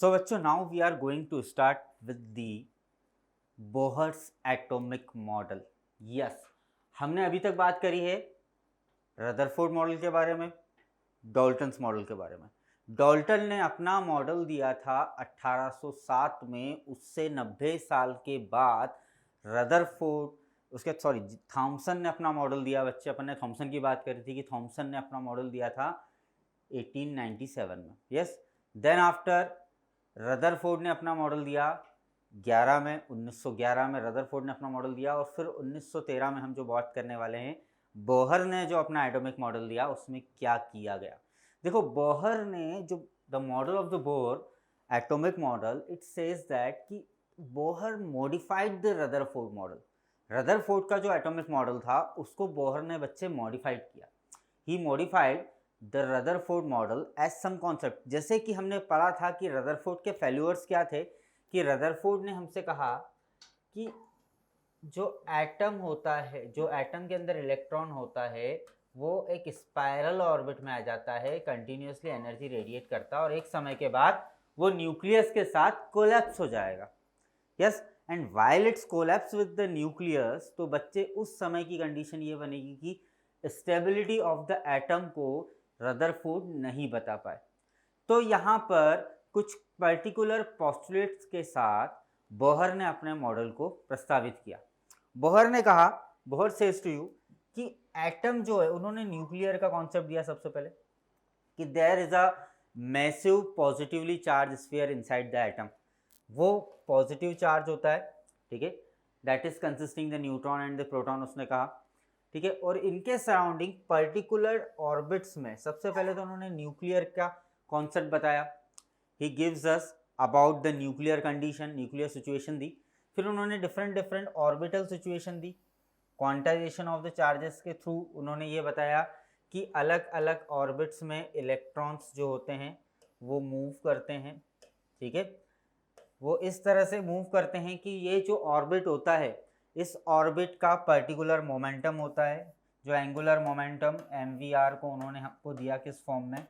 So बच्चों, now we are going to start with the Bohr's atomic model. Yes, हमने अभी तक बात करी है रदरफोर्ड मॉडल के बारे में, डाल्टन्स मॉडल के बारे में। डाल्टन ने अपना मॉडल दिया था 1807 में, उससे 90 साल के बाद थॉमसन ने अपना मॉडल दिया। बच्चे, अपन ने थॉमसन की बात करी थी कि थॉमसन ने अपना मॉडल दिया था 1897 में। यस, देन आफ्टर रदरफोर्ड ने अपना मॉडल दिया 1911 में रदरफोर्ड ने अपना मॉडल दिया। और फिर 1913 में हम जो बात करने वाले हैं, बोहर ने जो अपना एटॉमिक मॉडल दिया, उसमें क्या किया गया। देखो, बोहर ने जो the model of the Bohr atomic model, it says that कि Bohr modified the Rutherford model. Rutherford का जो एटॉमिक मॉडल था उसको बोहर ने बच्चे मॉडिफाइड किया। He modified the Rutherford model as some concept. जैसे कि हमने पढ़ा था कि रदरफोर्ड के फेल्यूअर्स क्या थे, कि रदरफोर्ड ने हमसे कहा कि जो एटम होता है, जो एटम के अंदर इलेक्ट्रॉन होता है, वो एक स्पाइरल ऑर्बिट में आ जाता है, कंटिन्यूसली एनर्जी रेडिएट करता है और एक समय के बाद वो न्यूक्लियस के साथ कोलैप्स हो जाएगा। Yes, and while it's collapse with the nucleus, तो बच्चे उस समय की कंडीशन ये बनेगी कि स्टेबिलिटी ऑफ द एटम को रदरफोर्ड नहीं बता पाए। तो यहाँ पर कुछ पर्टिकुलर पोस्टुलेट्स के साथ बोहर ने अपने मॉडल को प्रस्तावित किया। बोहर ने कहा, बोहर सेज टू यू कि एटम जो है, उन्होंने न्यूक्लियर का कॉन्सेप्ट दिया सबसे पहले कि there is a massive positively charge sphere inside the atom. वो पॉजिटिव चार्ज होता है, ठीक है, that is consisting the neutron and the proton, उसने कहा, ठीक है। और इनके सराउंडिंग पर्टिकुलर ऑर्बिट्स में सबसे पहले तो उन्होंने न्यूक्लियर का कॉन्सेप्ट बताया। He gives us about the nuclear condition, nuclear situation दी। फिर उन्होंने डिफरेंट ऑर्बिटल सिचुएशन दी। क्वांटाइजेशन ऑफ द चार्जेस के थ्रू उन्होंने ये बताया कि अलग अलग ऑर्बिट्स में इलेक्ट्रॉन्स जो होते हैं वो मूव करते हैं, ठीक है। वो इस तरह से मूव करते हैं कि ये जो ऑर्बिट होता है, इस ऑर्बिट का पर्टिकुलर मोमेंटम होता है, जो एंगुलर मोमेंटम mvr को उन्होंने हमको दिया किस फॉर्म में,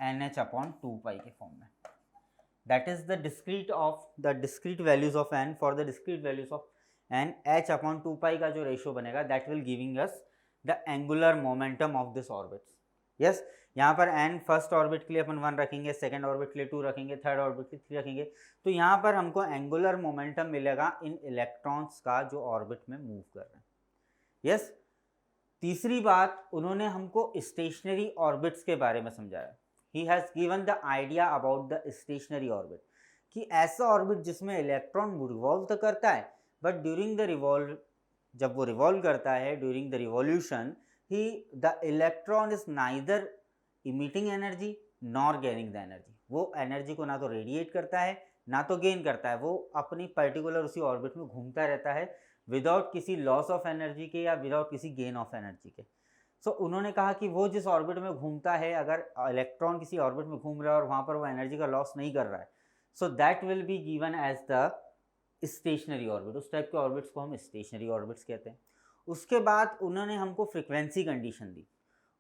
nh/2π के फॉर्म में। That is the discrete values of n, for the discrete values of n, h/2π का जो रेशियो बनेगा, that will giving us the angular momentum of this orbit. Yes, यहाँ पर n फर्स्ट ऑर्बिट के लिए अपन 1 रखेंगे, सेकेंड ऑर्बिट के लिए 2 रखेंगे, थर्ड ऑर्बिट के लिए 3 रखेंगे। तो यहाँ पर हमको एंगुलर मोमेंटम मिलेगा इन इलेक्ट्रॉन्स का जो ऑर्बिट में मूव कर रहे हैं। यस, तीसरी बात, उन्होंने हमको स्टेशनरी ऑर्बिट्स के बारे में समझाया। He has given the idea about the stationary orbit, कि ऐसा ऑर्बिट जिसमें इलेक्ट्रॉन रिवॉल्व तो करता है, बट ड्यूरिंग द जब वो रिवॉल्व करता है, during the revolution, the electron is neither emitting energy nor gaining the energy. वो एनर्जी को ना तो रेडिएट करता है ना तो गेन करता है, वो अपनी पर्टिकुलर उसी ऑर्बिट में घूमता रहता है विदाउट किसी लॉस ऑफ एनर्जी के या विदाउट किसी गेन ऑफ एनर्जी के। सो उन्होंने कहा कि वो जिस ऑर्बिट में घूमता है, अगर इलेक्ट्रॉन किसी ऑर्बिट में घूम रहा है और वहाँ पर वो एनर्जी का लॉस नहीं कर रहा है, so that will be given as the stationary orbit. उस टाइप के ऑर्बिट्स को हम स्टेशनरी ऑर्बिट्स कहते हैं। उसके बाद उन्होंने हमको फ्रिक्वेंसी कंडीशन दी।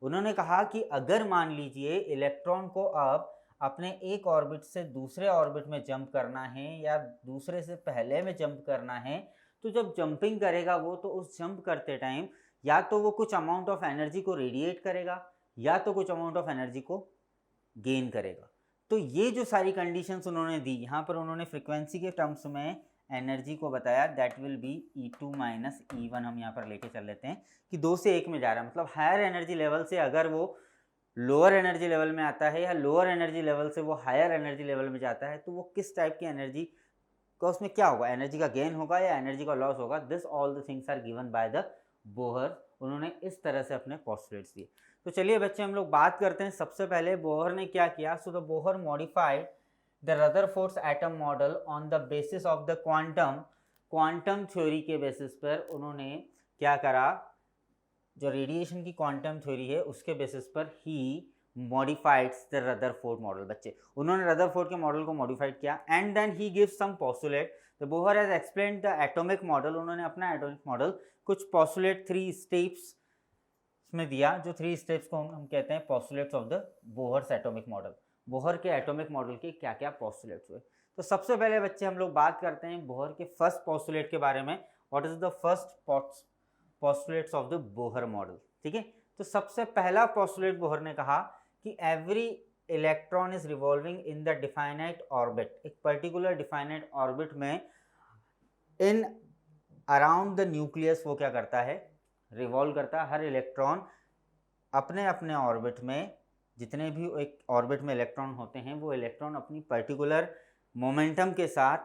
उन्होंने कहा कि अगर मान लीजिए इलेक्ट्रॉन को अब अपने एक ऑर्बिट से दूसरे ऑर्बिट में जंप करना है या दूसरे से पहले में जंप करना है, तो जब जंपिंग करेगा वो, तो उस जंप करते टाइम या तो वो कुछ अमाउंट ऑफ एनर्जी को रेडिएट करेगा या तो कुछ अमाउंट ऑफ एनर्जी को गेन करेगा। तो ये जो सारी कंडीशंस उन्होंने दी, यहाँ पर उन्होंने फ्रिक्वेंसी के टर्म्स में एनर्जी को बताया, that will be E2 minus E1। हम यहाँ पर लेके चल लेते हैं कि 2 से 1 में जा रहा है, मतलब हायर एनर्जी लेवल से अगर वो लोअर एनर्जी लेवल में आता है या लोअर एनर्जी लेवल से वो हायर एनर्जी लेवल में जाता है, तो वो किस टाइप की एनर्जी का उसमें क्या होगा, एनर्जी का गेन होगा या एनर्जी का लॉस होगा। This all the things are given by the Bohr. उन्होंने इस तरह से अपने पोस्टुलेट्स दिए। तो चलिए बच्चे, हम लोग बात करते हैं। सबसे पहले बोहर ने क्या किया, so the Bohr modified the Rutherford's atom model on the basis of the quantum theory के बेसिस पर उन्होंने क्या करा, जो रेडिएशन की क्वांटम थ्योरी है उसके बेसिस पर ही मॉडिफाइड्स द रदरफोर्ड मॉडल। बच्चे, उन्होंने रदरफोर्ड के मॉडल को मॉडिफाइड किया and then he gives some postulate. The Bohr has explained the atomic model. उन्होंने अपना एटॉमिक मॉडल कुछ पोस्टुलेट 3 स्टेप्स में दिया, जो 3 स्टेप्स को हम कहते हैं postulates of the Bohr's atomic model. Bohr के एटॉमिक मॉडल के क्या क्या पोस्टुलेट्स हुए। तो सबसे पहले बच्चे हम लोग बात करते हैं बोहर के फर्स्ट पोस्टुलेट के बारे में, what is the first postulates of the Bohr model. ठीक है, तो सबसे पहला पोस्टुलेट बोहर ने कहा कि every electron is revolving in the definite orbit, एक पर्टिकुलर डिफाइनाइट ऑर्बिट में इन अराउंड द न्यूक्लियस वो क्या करता है, रिवॉल्व करता है। हर इलेक्ट्रॉन अपने अपने ऑर्बिट में, जितने भी एक ऑर्बिट में इलेक्ट्रॉन होते हैं वो इलेक्ट्रॉन अपनी पर्टिकुलर मोमेंटम के साथ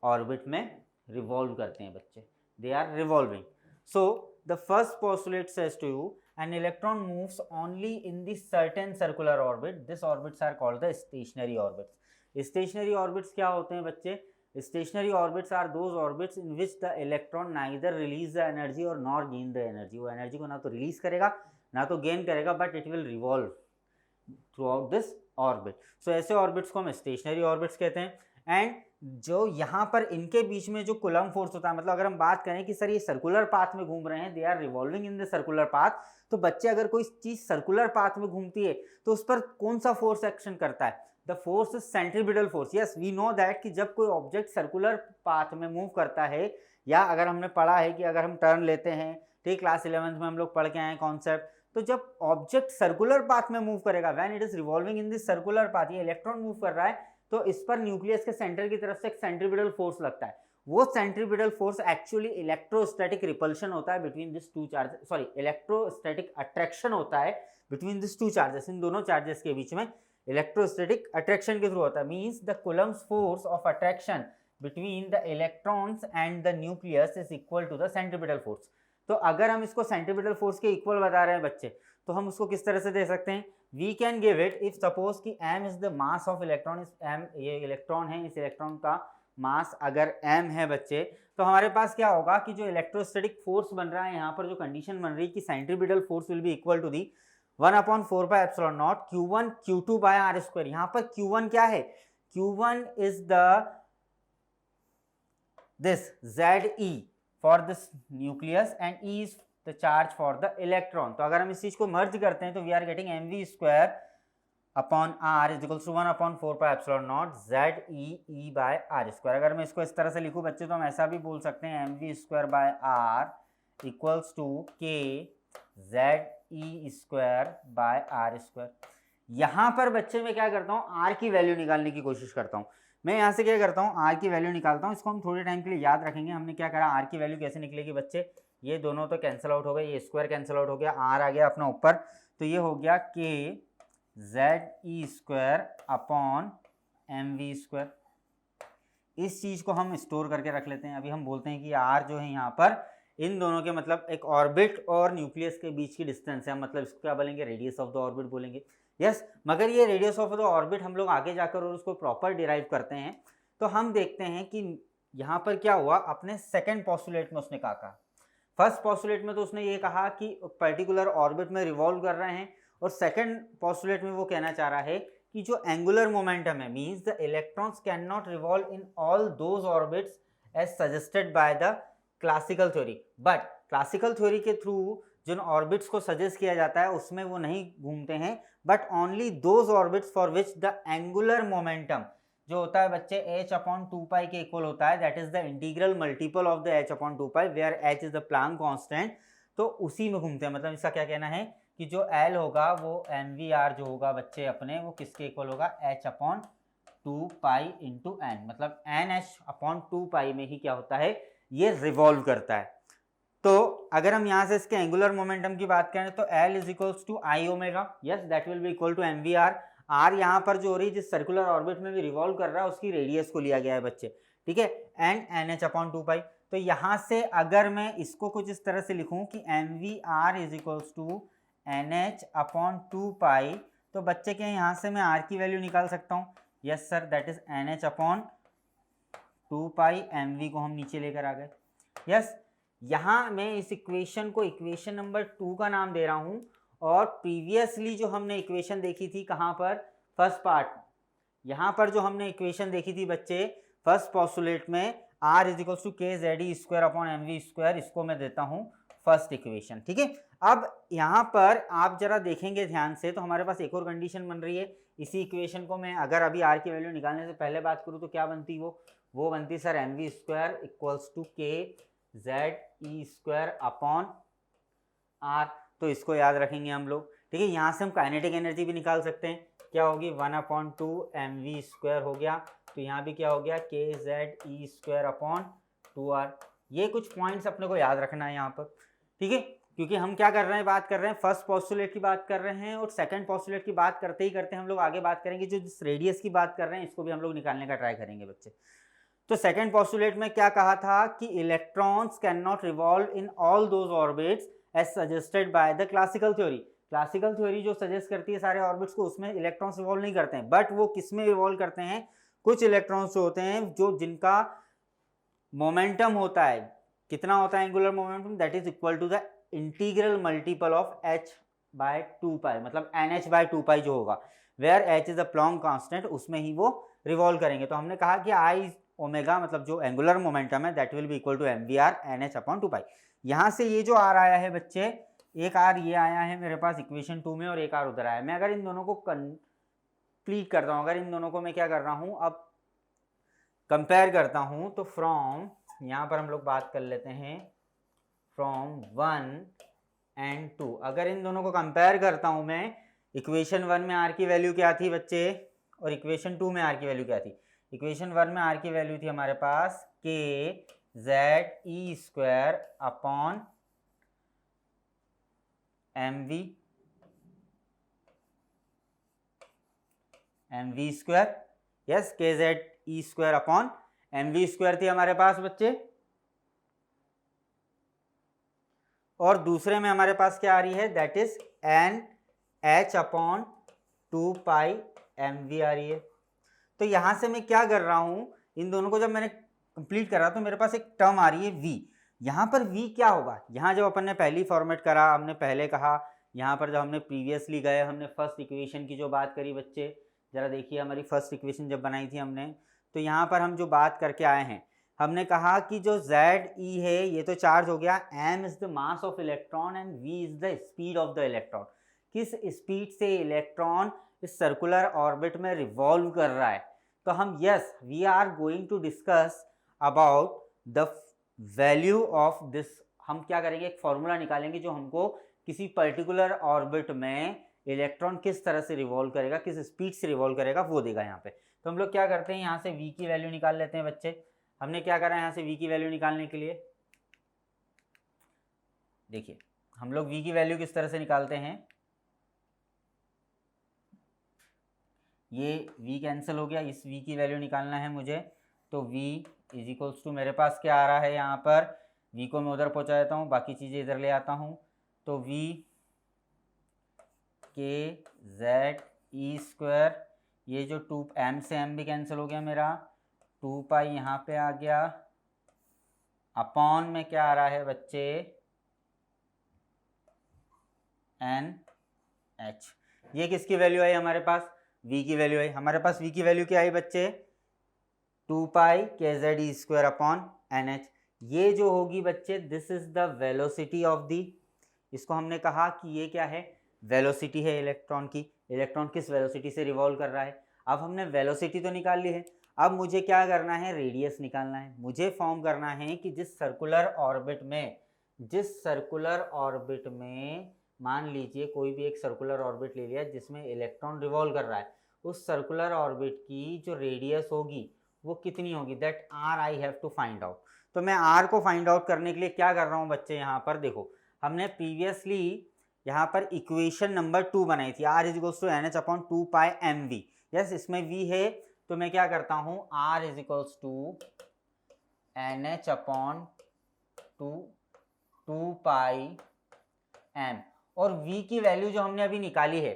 ऑर्बिट में रिवॉल्व करते हैं बच्चे, they are revolving. So the first postulate says to you an electron moves only in the certain circular orbit, this orbits are called the stationary orbits। stationary orbits क्या होते हैं बच्चे, stationary orbits are those orbits in which the electron neither release the energy or nor gain the energy, वो energy को ना तो release करेगा ना तो गेन करेगा, but it will revolve throughout this orbit. So ऐसे ऑर्बिट्स को हम स्टेशनरी ऑर्बिट्स कहते हैं। एंड जो यहाँ पर इनके बीच में जो कूलम्ब फोर्स होता है, मतलब अगर हम बात करें कि सर ये सर्कुलर पाथ में घूम रहे हैं, they are revolving in the circular path, तो बच्चे अगर कोई चीज सर्कुलर पाथ में घूमती है तो उस पर कौन सा फोर्स एक्शन करता है, the force is centripetal force. Yes we know that कि जब कोई ऑब्जेक्ट सर्कुलर पाथ में मूव करता है, या अगर हमने पढ़ा है कि अगर हम टर्न लेते हैं, ठीक, क्लास 11th में हम लोग पढ़ के आए कॉन्सेप्ट, तो जब ऑब्जेक्ट सर्कुलर पाथ में मूव करेगा, when it is revolving in this circular path, ये इलेक्ट्रॉन मूव कर रहा है, तो इस पर न्यूक्लियस के सेंटर की तरफ से एक सेंट्रीपिटल फोर्स लगता है। वो centripetal force actually electrostatic repulsion होता है between this two charges, sorry electrostatic attraction होता है बिटवीन दिस टू चार्जेस, इन दोनों चार्जेस के बीच में इलेक्ट्रोस्टैटिक अट्रैक्शन के थ्रू होता है। Means the Coulomb's force of attraction between the electrons and the nucleus is equal to the centripetal force. तो अगर हम इसको सेंट्रीपिटल फोर्स के इक्वल बता रहे हैं बच्चे, तो हम उसको किस तरह से दे सकते हैं, we can give it if suppose कि m is the mass of electron, इस m ये इलेक्ट्रॉन है, इस इलेक्ट्रॉन का मास अगर m है बच्चे, तो हमारे पास क्या होगा कि जो इलेक्ट्रोस्टैटिक फोर्स बन रहा है, यहाँ पर जो कंडीशन बन रही है कि centripetal force will be equal to the 1/4πε0 q1 q2 by R square. यहाँ पर q1 क्या है, q1 is the this Ze for this nucleus and E is the charge for the electron. तो अगर हम इस चीज को मर्ज करते हैं तो we are getting mv² upon r is equal to 1/4πε0 Ze by R square. अगर मैं इसको इस तरह से लिखूं बच्चे, तो हम ऐसा भी बोल सकते हैं mv² by r equals to k Ze² by R square. यहाँ पर बच्चे मैं क्या करता हूँ, r की वैल्यू निकालने की कोशिश करता हूँ। मैं यहाँ से क्या करता हूँ, r की वैल्यू निकालता हूँ। इसको हम थोड़े टाइम के लिए याद रखेंगे। हमने क्या करा, r की वैल्यू कैसे निकलेगी बच्चे, ये दोनों तो कैंसिल आउट हो गए, ये स्क्वायर कैंसिल आउट हो गया, r आ गया अपना ऊपर, तो ये हो गया k Ze² अपॉन mv²। इस चीज को हम स्टोर करके रख लेते हैं। अभी हम बोलते हैं कि r जो है यहाँ पर इन दोनों के मतलब एक ऑर्बिट और न्यूक्लियस के बीच की डिस्टेंस है, मतलब इसको क्या बोलेंगे, रेडियस ऑफ द ऑर्बिट बोलेंगे। यस मगर ये रेडियस ऑफ द ऑर्बिट हम लोग आगे जाकर और उसको प्रॉपर डिराइव करते हैं, तो हम देखते हैं कि यहाँ पर क्या हुआ। अपने सेकेंड पोस्टुलेट में उसने कहा, फर्स्ट पोस्टुलेट में तो उसने ये कहा कि पर्टिकुलर ऑर्बिट में रिवॉल्व कर रहे हैं, और सेकेंड पोस्टुलेट में वो कहना चाह रहा है कि जो एंगुलर मोमेंटम है, means the electrons can not revolve in all those orbits as suggested by the classical theory, but classical theory के थ्रू जिन ऑर्बिट्स को सजेस्ट किया जाता है उसमें वो नहीं घूमते हैं, but only those orbits for which the angular momentum जो होता है बच्चे h/2π के इक्वल होता है, that is the integral multiple of the h/2π where h is the plank constant, तो उसी में घूमते हैं। मतलब इसका क्या कहना है कि जो L होगा वो mvr जो होगा बच्चे अपने, वो किसके इक्वल होगा, h/2π इंटू n, मतलब nh/2π में ही क्या होता है, ये रिवॉल्व करता है। तो अगर हम यहाँ से इसके एंगुलर मोमेंटम की बात करें तो L is equals to I omega, yes that will be equal to mvr। r यहाँ पर जो हो रही है जिस सर्कुलर ऑर्बिट में भी रिवॉल्व कर रहा है उसकी रेडियस को लिया गया है बच्चे, ठीक है, एंड nh/2π। तो यहाँ से अगर मैं इसको कुछ इस तरह से लिखूं कि mvr is equals to nh/2π, तो बच्चे के यहाँ से मैं r की वैल्यू निकाल सकता हूँ, yes sir that is nh/2π, mv को हम नीचे लेकर आ गए। यस यहाँ मैं इस इक्वेशन को इक्वेशन नंबर 2 का नाम दे रहा हूँ, और प्रीवियसली जो हमने इक्वेशन देखी थी कहाँ पर, फर्स्ट पार्ट, यहाँ पर जो हमने इक्वेशन देखी थी बच्चे फर्स्ट पोस्टुलेट में, r is equal to k Ze² upon mv², इसको मैं देता हूँ फर्स्ट इक्वेशन, ठीक है। अब यहाँ पर आप जरा देखेंगे ध्यान से तो हमारे पास एक और कंडीशन बन रही है। इसी इक्वेशन को मैं अगर अभी आर की वैल्यू निकालने से पहले बात करूँ तो क्या बनती वो बनती sir M V square equals to K Z E square upon R. तो इसको याद रखेंगे हम लोग, ठीक है। यहाँ से हम काइनेटिक एनर्जी भी निकाल सकते हैं, क्या होगी 1/2 एम वी स्क्वायर हो गया, तो यहाँ भी क्या हो गया के जेड ई स्क्वायर अपॉन 2r। ये कुछ पॉइंट्स अपने को याद रखना है यहाँ पर, ठीक है, क्योंकि हम क्या कर रहे हैं, बात कर रहे हैं फर्स्ट पोस्टुलेट की बात कर रहे हैं, और सेकंड पोस्टुलेट की बात करते ही करते हम लोग आगे बात करेंगे जो जिस रेडियस की बात कर रहे हैं इसको भी हम लोग निकालने का ट्राई करेंगे बच्चे। तो सेकंड पोस्टुलेट में क्या कहा था कि electrons can not revolve in all those orbits as suggested by the classical theory. Classical theory जो सजेस्ट करती है सारे ऑर्बिट्स को, उसमें इलेक्ट्रॉन्स रिवॉल्व नहीं करते हैं, बट वो किस में रिवॉल्व करते हैं, कुछ इलेक्ट्रॉन्स जो होते हैं जो जिनका मोमेंटम होता है, कितना होता है angular momentum, that is equal to the integral multiple of h by 2 मतलब nh बाय 2 जो होगा, where h is a Planck constant, उसमें ही वो रिवॉल्व करेंगे। तो हमने कहा कि आई ओमेगा मतलब जो एंगुलर मोमेंटम है that will be equal to M V R N H upon 2 यहाँ से ये जो आर आया है बच्चे, एक आर ये आया है मेरे पास इक्वेशन 2 में और एक आर उधर आया है। मैं अगर इन दोनों को कंप्लीट करता हूँ, अगर इन दोनों को मैं क्या कर रहा हूँ अब कंपेयर करता हूँ, तो फ्रॉम यहाँ पर हम लोग बात कर लेते हैं फ्रॉम 1 एंड 2। अगर इन दोनों को कंपेयर करता हूँ मैं, इक्वेशन 1 में आर की वैल्यू क्या थी बच्चे और इक्वेशन 2 में आर की वैल्यू क्या थी। इक्वेशन 1 में आर की वैल्यू थी हमारे पास के जेड ई square upon M V square, yes K Z ई square upon M V square थी हमारे पास बच्चे। और दूसरे में हमारे पास क्या आ रही है, that is N H upon 2 M V आ रही है। तो यहां से मैं क्या कर रहा हूं, इन दोनों को जब मैंने कंप्लीट करा तो मेरे पास एक टर्म आ रही है v। यहाँ पर v क्या होगा, यहाँ जब अपन ने पहली फॉर्मेट करा, हमने पहले कहा, यहाँ पर जब हमने प्रीवियसली गए, हमने फर्स्ट इक्वेशन की जो बात करी बच्चे, जरा देखिए हमारी फर्स्ट इक्वेशन जब बनाई थी हमने, तो यहाँ पर हम जो बात करके आए हैं, हमने कहा कि जो ZE है ये तो चार्ज हो गया, m is the mass of electron and v is the speed of the electron. किस स्पीड से इलेक्ट्रॉन इस सर्कुलर ऑर्बिट में रिवॉल्व कर रहा है। तो हम yes we are going to discuss about the value of this. हम क्या करेंगे, एक फॉर्मूला निकालेंगे जो हमको किसी पर्टिकुलर ऑर्बिट में इलेक्ट्रॉन किस तरह से रिवॉल्व करेगा, किस स्पीड से रिवॉल्व करेगा वो देगा यहाँ पे। तो हम लोग क्या करते हैं, यहाँ से v की वैल्यू निकाल लेते हैं बच्चे। हमने क्या करा यहाँ से v की वैल्यू निकालने के लिए, देखिए हम लोग v की वैल्यू किस तरह से निकालते हैं, ये v कैंसिल हो गया, इस v की वैल्यू निकालना है मुझे, तो v इज इक्वल्स टू मेरे पास क्या आ रहा है, यहाँ पर v को मैं उधर पहुँचा देता हूँ, बाकी चीज़ें इधर ले आता हूँ, तो v के जेड ई स्क्वायर, ये जो 2m से m भी कैंसिल हो गया मेरा, 2 यहाँ पे आ गया, अपॉन में क्या आ रहा है बच्चे एन एच। ये किसकी वैल्यू आई हमारे पास, v की वैल्यू आई हमारे पास। v की वैल्यू क्या आई बच्चे 2 के जेड ई स्क्वायर अपॉन एन एच। ये जो होगी बच्चे this is the velocity of the, इसको हमने कहा कि ये क्या है, वेलोसिटी है इलेक्ट्रॉन की। इलेक्ट्रॉन किस वेलोसिटी से रिवॉल्व कर रहा है। अब हमने वेलोसिटी तो निकाल ली है, अब मुझे क्या करना है, रेडियस निकालना है। मुझे फॉर्म करना है कि जिस सर्कुलर ऑर्बिट में मान लीजिए कोई भी एक सर्कुलर ऑर्बिट ले लिया जिसमें इलेक्ट्रॉन रिवॉल्व कर रहा है, उस सर्कुलर ऑर्बिट की जो रेडियस होगी वो कितनी होगी, that R I have to find out. तो मैं आर को फाइंड आउट करने के लिए क्या कर रहा हूँ बच्चे, यहाँ पर देखो हमने प्रीवियसली यहाँ पर इक्वेशन नंबर 2 बनाई थी, R is equals to N H upon 2 M V. Yes इसमें v है, तो मैं क्या करता हूँ R is equals to N H upon 2 M. और v की वैल्यू जो हमने अभी निकाली है,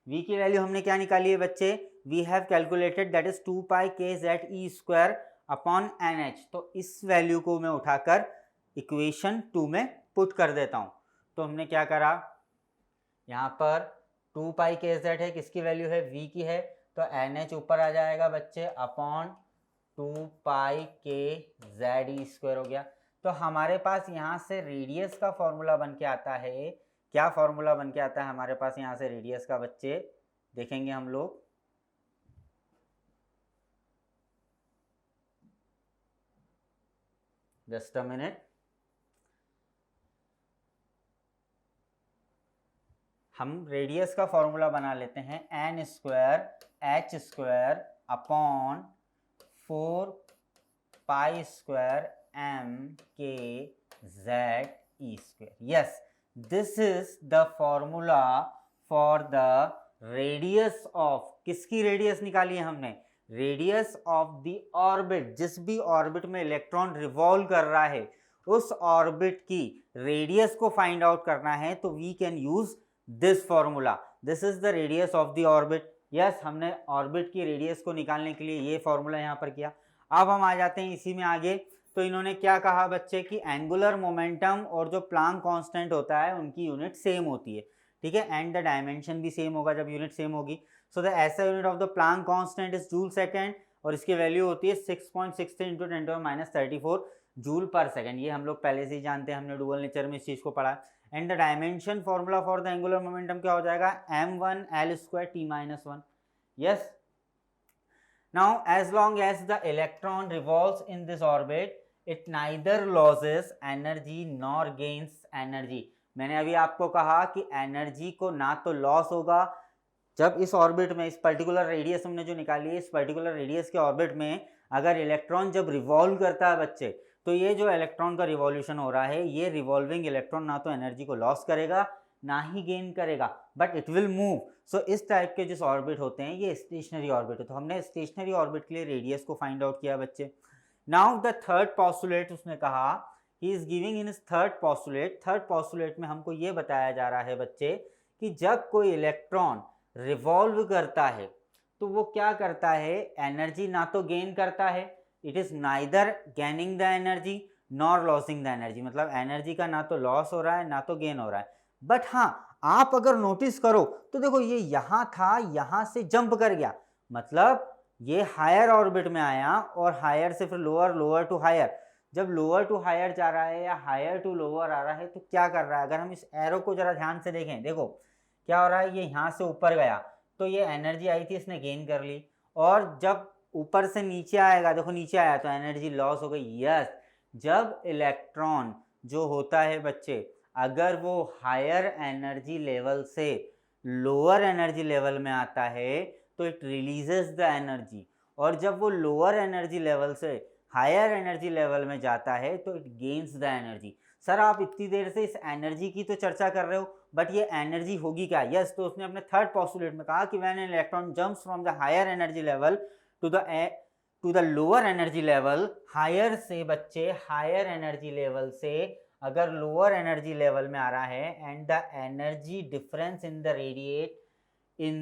v की वैल्यू हमने क्या निकाली है बच्चे, we have calculated that is 2 के जेड ई स्क्वायर अपॉन एन एच। तो इस वैल्यू को मैं उठाकर इक्वेशन 2 में पुट कर देता हूँ। तो हमने क्या करा, यहाँ पर 2 के जेड है, किसकी वैल्यू है, v की है, तो एन एच ऊपर आ जाएगा बच्चे अपॉन 2 के जेड ई स्क्वायर हो गया। तो हमारे पास यहाँ से रेडियस का फॉर्मूला बन के आता है क्या फॉर्मूला बन के आता है हमारे पास यहाँ से रेडियस का बच्चे, देखेंगे हम लोग। जस्ट अ मिनट, हम रेडियस का फॉर्मूला बना लेते हैं, N square H square upon 4 pi square M के Z E square. Yes, this is the formula for the radius of, किसकी रेडियस निकाली है हमने, रेडियस ऑफ द ऑर्बिट। जिस भी ऑर्बिट में इलेक्ट्रॉन रिवॉल्व कर रहा है उस ऑर्बिट की रेडियस को फाइंड आउट करना है, तो we can use this formula. This is the radius of the orbit. Yes, हमने ऑर्बिट की रेडियस को निकालने के लिए ये फॉर्मूला यहाँ पर किया। अब हम आ जाते हैं इसी में आगे। तो इन्होंने क्या कहा बच्चे कि एंगुलर मोमेंटम और जो प्लांक कांस्टेंट होता है उनकी यूनिट सेम होती है, ठीक है, एंड द डायमेंशन भी सेम होगा जब यूनिट सेम होगी। सो द ऐसा unit of the Planck constant is joule second, और इसकी वैल्यू होती है 6.63 इंटू 10⁻34 जूल पर सेकेंड। ये हम लोग पहले से ही जानते हैं, हमने डुअल नेचर में इस चीज़ को पढ़ा। And the dimension formula for the angular momentum क्या हो जाएगा, m1 l square t-1। Yes, now as long as the electron revolves in this orbit it neither loses energy nor gains energy। मैंने अभी आपको कहा कि एनर्जी को ना तो लॉस होगा जब इस ऑर्बिट में, इस पर्टिकुलर रेडियस हमने जो निकाली है, इस पर्टिकुलर रेडियस के ऑर्बिट में अगर इलेक्ट्रॉन जब रिवॉल्व करता है बच्चे, तो ये जो इलेक्ट्रॉन का रिवॉल्यूशन हो रहा है, ये रिवॉल्विंग इलेक्ट्रॉन ना तो एनर्जी को लॉस करेगा ना ही गेन करेगा, बट इट विल मूव। सो इस टाइप के जिस ऑर्बिट होते हैं ये स्टेशनरी ऑर्बिट है। तो हमने स्टेशनरी ऑर्बिट के लिए रेडियस को फाइंड आउट किया बच्चे। नाउ द थर्ड पोस्टुलेट उसने कहा, he is giving in third postulate. Third postulate में हमको ये बताया जा रहा है बच्चे कि जब कोई इलेक्ट्रॉन रिवॉल्व करता है तो वो क्या करता है, एनर्जी ना तो गेन करता है, it is neither gaining the energy nor losing the energy, मतलब एनर्जी का ना तो लॉस हो रहा है ना तो गेन हो रहा है। बट हाँ, आप अगर नोटिस करो तो देखो ये यहाँ था, यहाँ से जंप कर गया, मतलब ये हायर ऑर्बिट में आया और हायर से फिर लोअर, लोअर टू हायर। जब लोअर टू हायर जा रहा है या हायर टू लोअर आ रहा है तो क्या कर रहा है, अगर हम इस एरो को जरा ध्यान से देखें, देखो क्या हो रहा है, ये यहाँ से ऊपर गया तो ये एनर्जी आई थी, इसने गेन कर ली, और जब ऊपर से नीचे आएगा, देखो नीचे आया तो एनर्जी लॉस हो गई। यस, जब इलेक्ट्रॉन जो होता है बच्चे, अगर वो हायर एनर्जी लेवल से लोअर एनर्जी लेवल में आता है तो इट रिलीजेस द एनर्जी, और जब वो लोअर एनर्जी लेवल से हायर एनर्जी लेवल में जाता है तो it gains the energy. Sir आप इतनी देर से इस एनर्जी की तो चर्चा कर रहे हो, बट ये एनर्जी होगी क्या? यस, तो उसने अपने थर्ड पोस्टुलेट में कहा कि when an electron jumps from the higher energy level to the lower energy level, higher से बच्चे, हायर एनर्जी लेवल से अगर लोअर एनर्जी लेवल में आ रहा है and the energy difference in the radiate in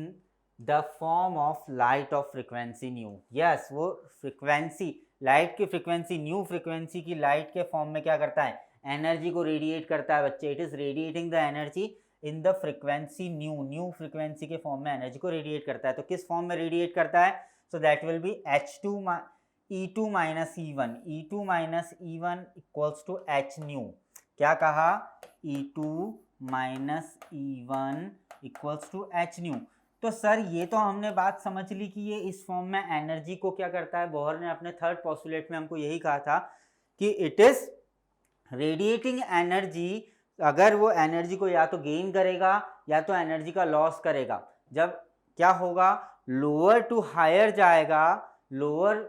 the form of light of frequency new. Yes, वो frequency, light की frequency, new frequency की लाइट के फॉर्म में क्या करता है, एनर्जी को रेडिएट करता है बच्चे। It is radiating the energy in the frequency nu, nu frequency के फॉर्म में एनर्जी को रेडिएट करता है। तो किस फॉर्म में रेडिएट करता है? So that will be E2 minus E1, E2 minus E1 equals to H nu. क्या कहा? E2 minus E1 equals to H nu. तो सर ये तो हमने बात समझ ली कि ये इस फॉर्म में एनर्जी को क्या करता है, बोहर ने अपने थर्ड पोस्टुलेट में हमको यही कहा था कि इट इज रेडिएटिंग एनर्जी। अगर वो एनर्जी को या तो गेन करेगा या तो एनर्जी का लॉस करेगा। जब क्या होगा, लोअर टू हायर जाएगा, लोअर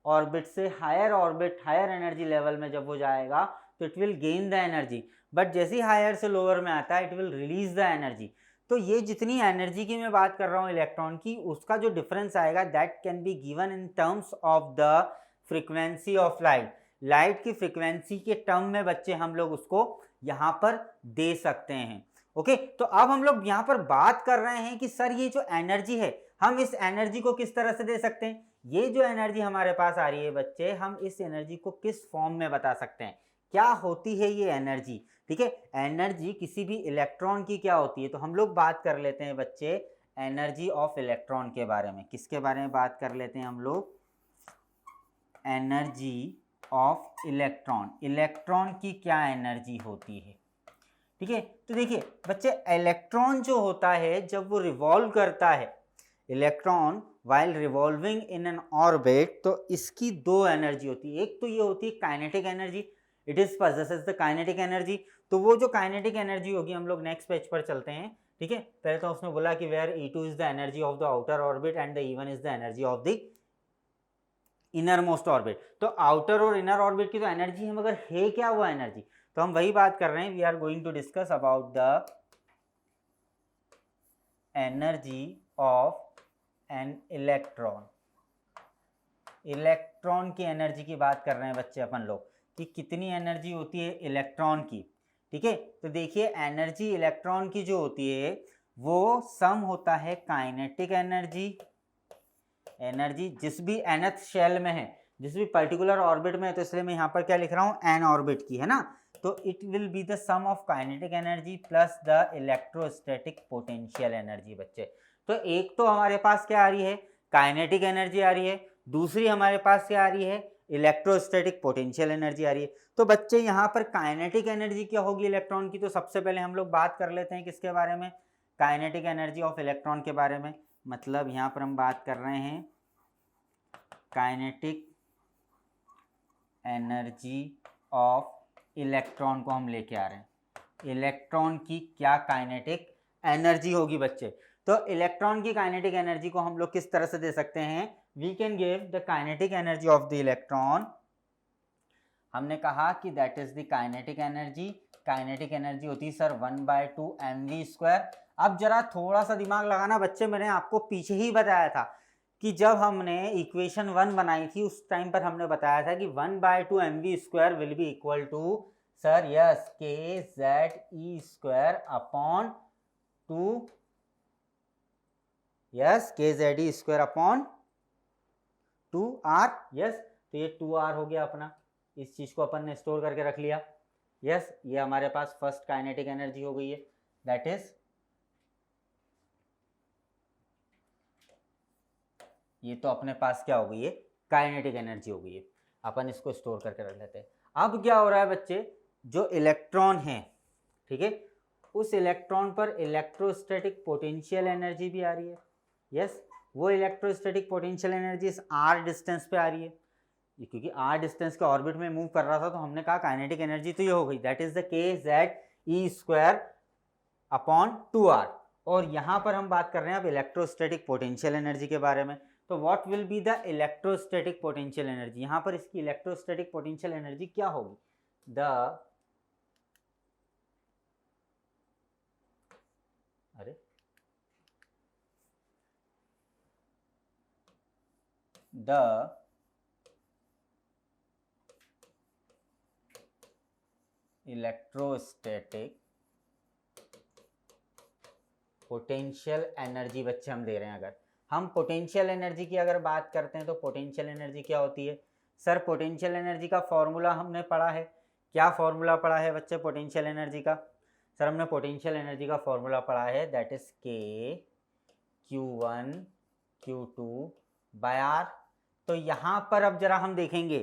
ऑर्बिट से higher orbit, higher energy level में जब वो जाएगा तो it will gain the energy, but जैसे ही हायर से लोअर में आता है it will release the energy. तो ये जितनी एनर्जी की मैं बात कर रहा हूँ इलेक्ट्रॉन की, उसका जो डिफरेंस आएगा that can be given in terms of the frequency of light. Light की फ्रिक्वेंसी के टर्म में बच्चे हम लोग उसको यहाँ पर दे सकते हैं। ओके, तो अब हम लोग यहाँ पर बात कर रहे हैं कि सर ये जो एनर्जी है, हम इस एनर्जी को किस तरह से दे सकते हैं। ये जो एनर्जी हमारे पास आ रही है बच्चे, हम इस एनर्जी को किस फॉर्म में बता सकते हैं, क्या होती है ये एनर्जी। ठीक है, एनर्जी किसी भी इलेक्ट्रॉन की क्या होती है, तो हम लोग बात कर लेते हैं बच्चे एनर्जी ऑफ इलेक्ट्रॉन के बारे में। किसके बारे में बात कर लेते हैं हम लोग? Energy of electron. इलेक्ट्रॉन की क्या एनर्जी होती है? ठीक है। तो देखिए बच्चे, इलेक्ट्रॉन जो होता है जब वो रिवॉल्व करता है, electron while revolving in an orbit, तो इसकी दो एनर्जी होती है। एक तो ये होती है kinetic energy, it is possesses the kinetic energy. तो वो जो काइनेटिक एनर्जी होगी, हम लोग नेक्स्ट पेज पर चलते हैं, ठीक है। पहले तो उसने बोला कि where E2 is the energy of the outer orbit and the E1 is the energy of the innermost orbit. तो आउटर और इनर ऑर्बिट की तो एनर्जी है, मगर है क्या वो एनर्जी, तो हम वही बात कर रहे हैं। We are going to discuss about the energy of an electron. Electron की एनर्जी की बात कर रहे हैं बच्चे अपन लोग, कि कितनी एनर्जी होती है इलेक्ट्रॉन की, ठीक है। तो देखिए एनर्जी इलेक्ट्रॉन की जो होती है वो सम होता है काइनेटिक एनर्जी, एनर्जी जिस भी nth शेल में है, जिस भी पर्टिकुलर ऑर्बिट में है, तो इसलिए मैं यहाँ पर क्या लिख रहा हूँ, n ऑर्बिट की, है ना। तो it will be the sum of kinetic energy plus the electrostatic potential energy बच्चे। तो एक तो हमारे पास क्या आ रही है, काइनेटिक एनर्जी आ रही है, दूसरी हमारे पास क्या आ रही है, इलेक्ट्रोस्टैटिक पोटेंशियल एनर्जी आ रही है। तो बच्चे यहाँ पर काइनेटिक एनर्जी क्या होगी इलेक्ट्रॉन की, तो सबसे पहले हम लोग बात कर लेते हैं किसके बारे में, काइनेटिक एनर्जी ऑफ इलेक्ट्रॉन के बारे में। मतलब यहाँ पर हम बात कर रहे हैं काइनेटिक एनर्जी ऑफ इलेक्ट्रॉन को हम लेके आ रहे हैं। इलेक्ट्रॉन की क्या काइनेटिक एनर्जी होगी बच्चे, तो इलेक्ट्रॉन की काइनेटिक एनर्जी को हम लोग किस तरह से दे सकते हैं, we can give the kinetic energy of the electron. हमने कहा कि that is the kinetic energy. Kinetic energy होती है सर 1/2 mv²। अब जरा थोड़ा सा दिमाग लगाना बच्चे, मैंने आपको पीछे ही बताया था कि जब हमने इक्वेशन 1 बनाई थी उस टाइम पर हमने बताया था कि 1/2 mv² will be equal to sir yes kZe² upon 2, yes kZe² upon 2r, yes. तो ये 2r हो गया अपना, इस चीज को अपन ने स्टोर करके रख लिया, यस। ये हमारे पास फर्स्ट काइनेटिक एनर्जी हो गई है, दैट इज, ये तो अपने पास क्या हो गई है, काइनेटिक एनर्जी हो गई है। अपन इसको स्टोर करके रख लेते हैं। अब क्या हो रहा है बच्चे, जो इलेक्ट्रॉन है, ठीक है, उस इलेक्ट्रॉन पर इलेक्ट्रोस्टैटिक पोटेंशियल एनर्जी भी आ रही है, यस। वो इलेक्ट्रोस्टैटिक पोटेंशियल एनर्जी इस r डिस्टेंस पे आ रही है, क्योंकि r डिस्टेंस के ऑर्बिट में मूव कर रहा था, तो हमने कहा काइनेटिक एनर्जी तो ये हो गई, that is the kZe² upon 2r। और यहाँ पर हम बात कर रहे हैं अब इलेक्ट्रोस्टैटिक पोटेंशियल एनर्जी के बारे में। तो what will be the electrostatic potential energy, यहाँ पर इसकी इलेक्ट्रोस्टैटिक पोटेंशियल एनर्जी क्या होगी, द इलेक्ट्रोस्टैटिक पोटेंशियल एनर्जी बच्चे हम दे रहे हैं। अगर हम पोटेंशियल एनर्जी की अगर बात करते हैं तो पोटेंशियल एनर्जी क्या होती है सर, पोटेंशियल एनर्जी का फॉर्मूला हमने पढ़ा है। क्या फॉर्मूला पढ़ा है बच्चे पोटेंशियल एनर्जी का, सर हमने पोटेंशियल एनर्जी का फॉर्मूला पढ़ा है, that is K(Q1 Q2 bye R। तो यहाँ पर अब जरा हम देखेंगे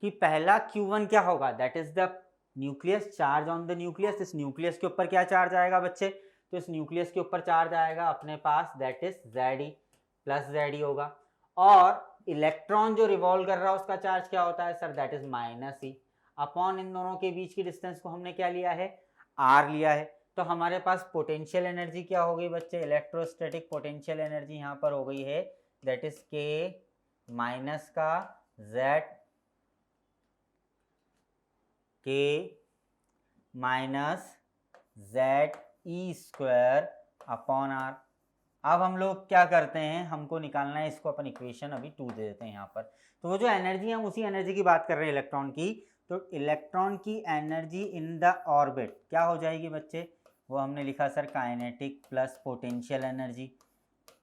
कि पहला Q1 क्या होगा, that is the nucleus, charge on the nucleus. इस न्यूक्लियस के ऊपर क्या चार्ज आएगा बच्चे, तो इस न्यूक्लियस के ऊपर चार्ज आएगा अपने पास, that is Ze plus Ze होगा। और इलेक्ट्रॉन जो रिवॉल्व कर रहा है उसका चार्ज क्या होता है sir, that is -E upon इन दोनों के बीच की डिस्टेंस को हमने क्या लिया है, R लिया है। तो हमारे पास पोटेंशियल एनर्जी क्या हो गई बच्चे, इलेक्ट्रोस्टैटिक पोटेंशियल एनर्जी यहाँ पर हो गई है, दैट इज K माइनस का Z, K minus Ze² upon R। अब हम लोग क्या करते हैं, हमको निकालना है इसको, अपन इक्वेशन अभी 2 दे देते हैं यहाँ पर। तो वो जो एनर्जी है, हम उसी एनर्जी की बात कर रहे हैं इलेक्ट्रॉन की। तो इलेक्ट्रॉन की एनर्जी इन द ऑर्बिट क्या हो जाएगी बच्चे, वो हमने लिखा sir kinetic plus potential energy,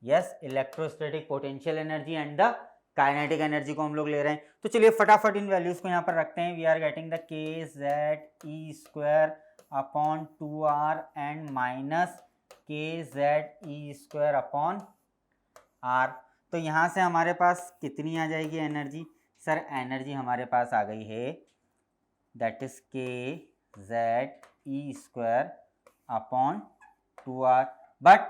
yes. Electrostatic potential energy and the kinetic energy को हम लोग ले रहे हैं। तो चलिए फटाफट इन वैल्यूज को यहाँ पर रखते हैं। We are getting the kZe² upon 2r and minus kZe² upon r। तो यहाँ से हमारे पास कितनी आ जाएगी एनर्जी सर, एनर्जी हमारे पास आ गई है that is kZe² upon 2r, but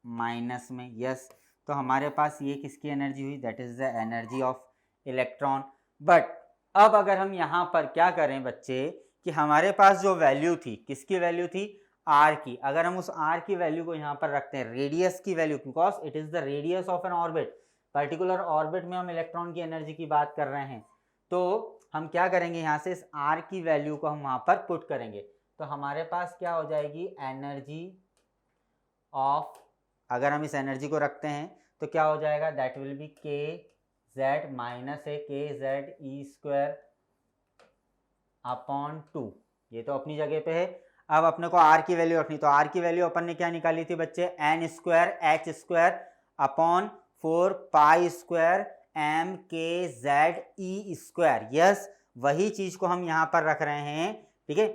minus में। यस, तो हमारे पास ये किसकी एनर्जी हुई, that is the energy of electron. But अब अगर हम यहाँ पर क्या करें बच्चे कि हमारे पास जो वैल्यू थी, किसकी वैल्यू थी, आर की, अगर हम उस आर की वैल्यू को यहाँ पर रखते हैं, रेडियस की value, because it is the radius of N orbit, particular orbit में हम इलेक्ट्रॉन की एनर्जी की बात कर रहे हैं, तो हम क्या करेंगे, यहाँ से इस आर की वैल्यू को हम वहाँ पर पुट करेंगे, तो हमारे पास क्या हो जाएगी, एनर्जी ऑफ, अगर हम इस एनर्जी को रखते हैं तो क्या हो जाएगा, दैट विल बी के जेड माइनस ए के जेड ई स्क्वायर अपॉन 2, ये तो अपनी जगह पे है। अब अपने को आर की वैल्यू रखनी, तो आर की वैल्यू अपन ने क्या निकाली थी बच्चे, n square H square upon 4 pi square M के जेड ई स्क्वायर। यस, वही चीज को हम यहाँ पर रख रहे हैं, ठीक है।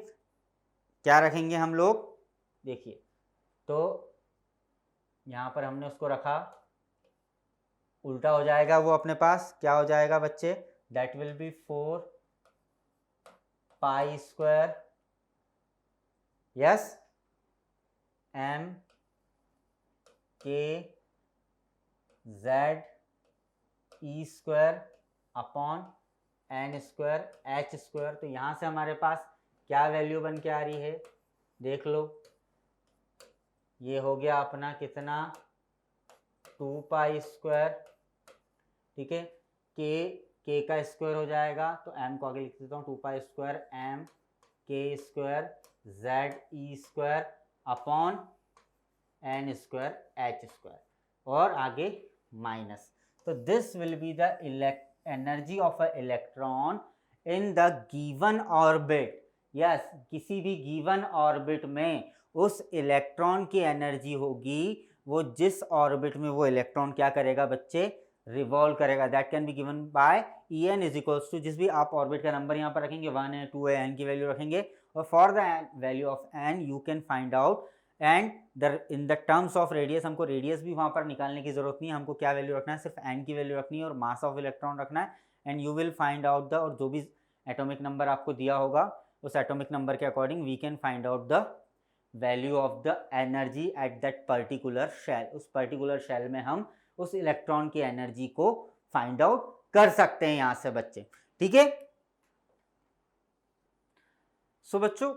क्या रखेंगे हम लोग, देखिए, तो यहाँ पर हमने उसको रखा, उल्टा हो जाएगा वो अपने पास, क्या हो जाएगा बच्चे, that will be 4 pi square, yes, M के जेड ई square upon N square H square. तो यहाँ से हमारे पास क्या वैल्यू बन के आ रही है, देख लो, ये हो गया अपना कितना, 2 पाई स्क्वायर, ठीक है, के का स्क्वायर हो जाएगा, तो एम को आगे लिख देता हूँ, 2 pi square M K square Z ई square upon N square H square, और आगे माइनस। तो this will be the energy of a electron in the given orbit. Yes, किसी भी गिवन ऑर्बिट में उस इलेक्ट्रॉन की एनर्जी होगी, वो जिस ऑर्बिट में वो इलेक्ट्रॉन क्या करेगा बच्चे, रिवॉल्व करेगा, that can be given by E n is equals to, जिस भी आप ऑर्बिट का नंबर यहाँ पर रखेंगे, 1 है 2 है, एन की वैल्यू रखेंगे, और for the value of n you can find out, and in the terms of radius, हमको रेडियस भी वहाँ पर निकालने की जरूरत नहीं है, हमको क्या वैल्यू रखना है, सिर्फ एन की वैल्यू रखनी है और मास ऑफ इलेक्ट्रॉन रखना है, and you will find out the, और जो भी एटॉमिक नंबर आपको दिया होगा उस एटॉमिक नंबर के according we can find out the value of the energy at that particular shell. उस पर्टिकुलर शेल में हम उस इलेक्ट्रॉन की एनर्जी को फाइंड आउट कर सकते हैं यहाँ से बच्चे, ठीक है। सो बच्चों,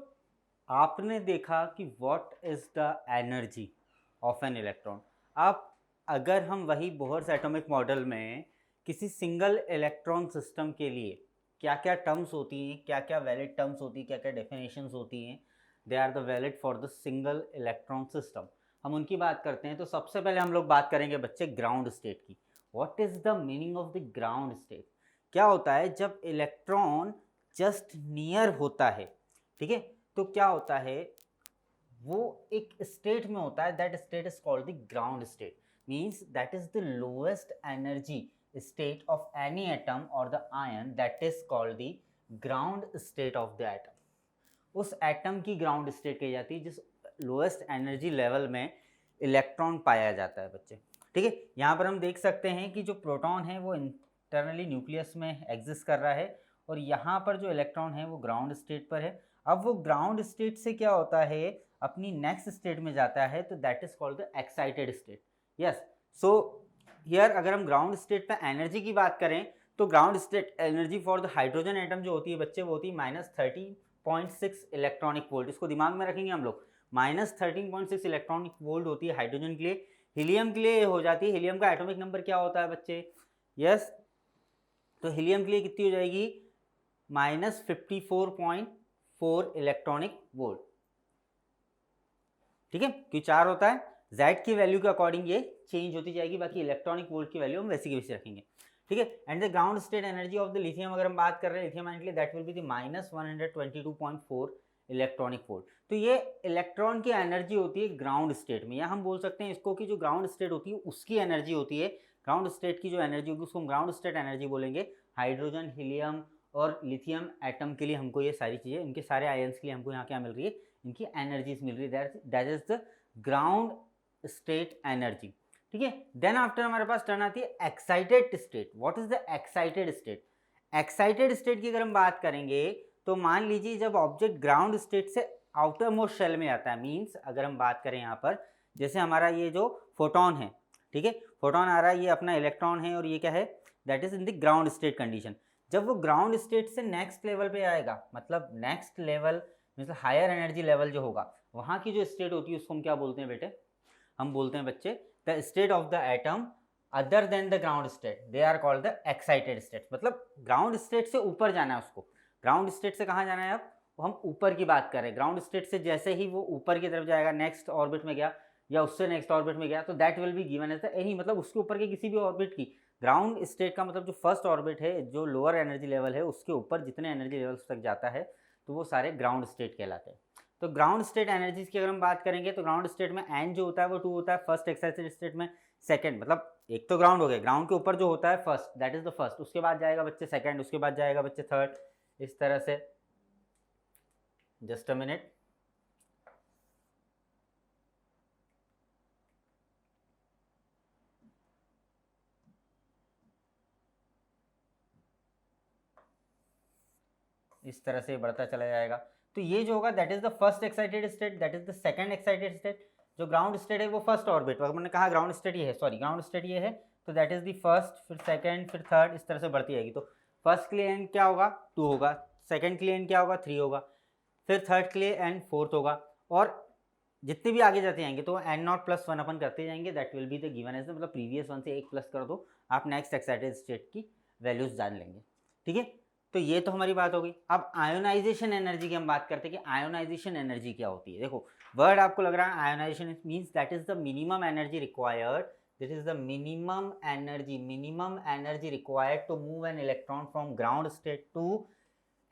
आपने देखा कि what is the energy of an electron. आप अगर हम वही बोहर्स एटॉमिक मॉडल में किसी सिंगल इलेक्ट्रॉन सिस्टम के लिए क्या क्या टर्म्स होती हैं, क्या क्या वैलिड टर्म्स होती हैं, क्या क्या डेफिनेशंस होती हैं, they are the valid for the single electron system, हम उनकी बात करते हैं। तो सबसे पहले हम लोग बात करेंगे बच्चे ग्राउंड स्टेट की। What is the meaning of the ground state? क्या होता है जब इलेक्ट्रॉन जस्ट नियर होता है, ठीक है, तो क्या होता है, वो एक स्टेट में होता है, that state is called the ground state, means that is the lowest energy state of any atom or the ion, that is called the ground state of the atom. उस एटम की ground state कही जाती है जिस lowest energy level में electron पाया जाता है बच्चे, ठीक है। यहाँ पर हम देख सकते हैं कि जो प्रोटॉन है वो इंटरनली न्यूक्लियस में एग्जिस्ट कर रहा है, और यहाँ पर जो इलेक्ट्रॉन है वो ग्राउंड स्टेट पर है। अब वो ग्राउंड स्टेट से क्या होता है, अपनी नेक्स्ट स्टेट में जाता है, तो that is called the excited state. Yes, so here अगर हम ग्राउंड स्टेट पे एनर्जी की बात करें, तो ground state energy for the hydrogen atom जो होती है बच्चे, वो होती है -13.6 इलेक्ट्रॉनिक वोल्ट। इसको दिमाग में रखेंगे हम लोग, -13.6 इलेक्ट्रॉनिक वोल्ट होती है हाइड्रोजन के लिए। हीलियम के लिए हो जाती है, हीलियम का एटॉमिक नंबर क्या होता है बच्चे, यस, तो हीलियम के लिए कितनी हो जाएगी, -54.4 इलेक्ट्रॉनिक वोल्ट, ठीक है, क्योंकि 4 होता है। Z की वैल्यू के अकॉर्डिंग ये चेंज होती जाएगी, बाकी इलेक्ट्रॉनिक वोल्ट की वैल्यू हम वैसी की वैसी रखेंगे, ठीक है। And the ground state energy of the lithium, अगर हम बात कर रहे हैं लिथियम आयन के लिए, that will be the -122.4 electronic volt. तो ये इलेक्ट्रॉन की एनर्जी होती है ग्राउंड स्टेट में, या हम बोल सकते हैं इसको कि जो ग्राउंड स्टेट होती है उसकी एनर्जी होती है, ग्राउंड स्टेट की जो एनर्जी होगी उसको हम ग्राउंड स्टेट एनर्जी बोलेंगे। हाइड्रोजन, हीलियम और लिथियम एटम के लिए हमको ये सारी चीज़ें, इनके सारे आयन्स के लिए हमको यहाँ क्या मिल रही है, इनकी एनर्जीज मिल रही है, that is the ground state energy, ठीक है। देन आफ्टर हमारे पास टर्न आती है excited state. What is the excited state? Excited state की अगर हम बात करेंगे तो मान लीजिए जब ऑब्जेक्ट ग्राउंड स्टेट से आउटर मोस्ट शेल में जाता है। मीन्स अगर हम बात करें यहाँ पर, जैसे हमारा ये जो फोटोन है, ठीक है, फोटोन आ रहा है, ये अपना इलेक्ट्रॉन है और ये क्या है, that is in the ground state condition. जब वो ग्राउंड स्टेट से नेक्स्ट लेवल पे आएगा, मतलब नेक्स्ट लेवल मतलब हायर एनर्जी लेवल जो होगा, वहाँ की जो स्टेट होती है उसको हम क्या बोलते हैं बेटे, हम बोलते हैं बच्चे the state of the atom other than the ground state, they are called the excited state. मतलब ग्राउंड स्टेट से ऊपर जाना है उसको। ग्राउंड स्टेट से कहाँ जाना है, अब हम ऊपर की बात करें, ग्राउंड स्टेट से जैसे ही वो ऊपर की तरफ जाएगा, नेक्स्ट ऑर्बिट में गया या उससे नेक्स्ट ऑर्बिट में गया, तो that will be given as the any, मतलब उसके ऊपर के किसी भी ऑर्बिट की ग्राउंड स्टेट का मतलब जो फर्स्ट ऑर्बिट है, जो लोअर एनर्जी लेवल है, उसके ऊपर जितने एनर्जी लेवल्स तक जाता है तो वो सारे ग्राउंड स्टेट कहलाते हैं। तो ग्राउंड स्टेट एनर्जीज की अगर हम बात करेंगे तो ग्राउंड स्टेट में एन जो होता है वो 2 होता है, फर्स्ट एक्साइटेड स्टेट में सेकंड, मतलब एक तो ग्राउंड हो गया, ग्राउंड के ऊपर जो होता है first, that is the first, उसके बाद जाएगा बच्चे सेकंड, उसके बाद जाएगा बच्चे थर्ड, इस तरह से। जस्ट अ मिनट, इस तरह से बढ़ता चला जाएगा। तो ये जो होगा that is the first excited state, that is the second excited state. जो ग्राउंड स्टेट है वो फर्स्ट ऑर्बिट, मैंने कहा ग्राउंड स्टेट ये है, सॉरी ग्राउंड स्टेट ये है, तो दैट इज द फर्स्ट, फिर सेकंड, फिर थर्ड, इस तरह से बढ़ती जाएगी। तो फर्स्ट के लिए एन क्या होगा, 2 होगा, सेकंड के लिए एन क्या होगा, 3 होगा, फिर थर्ड के लिए एन 4 होगा, और जितने भी आगे जाते जाएंगे तो एन नॉट प्लस 1 अपन करते जाएंगे, that will be the given as, मतलब प्रीवियस वन से एक प्लस कर दो, आप नेक्स्ट एक्साइटेड स्टेट की वैल्यूज जान लेंगे। ठीक है, तो ये तो हमारी बात हो गई। अब आयोनाइजेशन एनर्जी की हम बात करते हैं कि आयोनाइजेशन एनर्जी क्या होती है। देखो वर्ड आपको लग रहा है ionization means that is the minimum energy required, this is the minimum energy required to move an electron from ground state to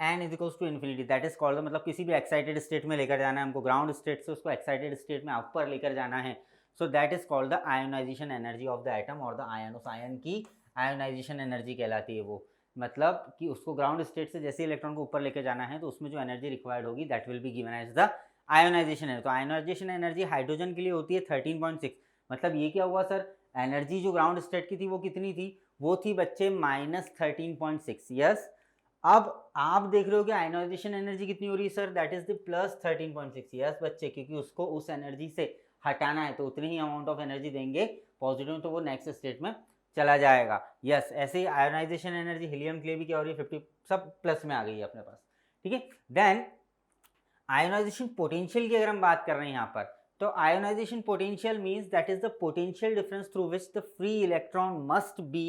n is equals to infinity, that is called, मतलब किसी भी excited state में लेकर जाना है हमको, ground state से उसको एक्साइटेड स्टेट में ऊपर लेकर जाना है, so that is called the ionization energy of the atom और द आयन। उस आयन की आयोनाइजेशन एनर्जी कहलाती है वो, मतलब कि उसको ग्राउंड स्टेट से जैसे इलेक्ट्रॉन को ऊपर लेकर जाना है तो उसमें जो एनर्जी रिक्वायर्ड होगी that will be given as the ionization energy. तो आयोनाइजेशन एनर्जी हाइड्रोजन के लिए होती है 13.6, मतलब ये क्या हुआ सर, एनर्जी जो ग्राउंड स्टेट की थी वो कितनी थी, वो थी बच्चे -13.6। यस, अब आप देख रहे हो कि आयोनाइजेशन एनर्जी कितनी हो रही है sir, that is the +13.6। Yes बच्चे, क्योंकि उसको उस एनर्जी से हटाना है तो उतनी ही अमाउंट ऑफ एनर्जी देंगे पॉजिटिव, तो वो नेक्स्ट स्टेट में चला जाएगा। यस, ऐसे ही आयोनाइजेशन एनर्जी हीलियम के लिए भी क्या हो रही है, 50, सब प्लस में आ गई है अपने पास। ठीक है, देन आयोनाइजेशन पोटेंशियल की अगर हम बात कर रहे हैं यहाँ पर, तो ionization potential means that is the potential difference through which the free electron must be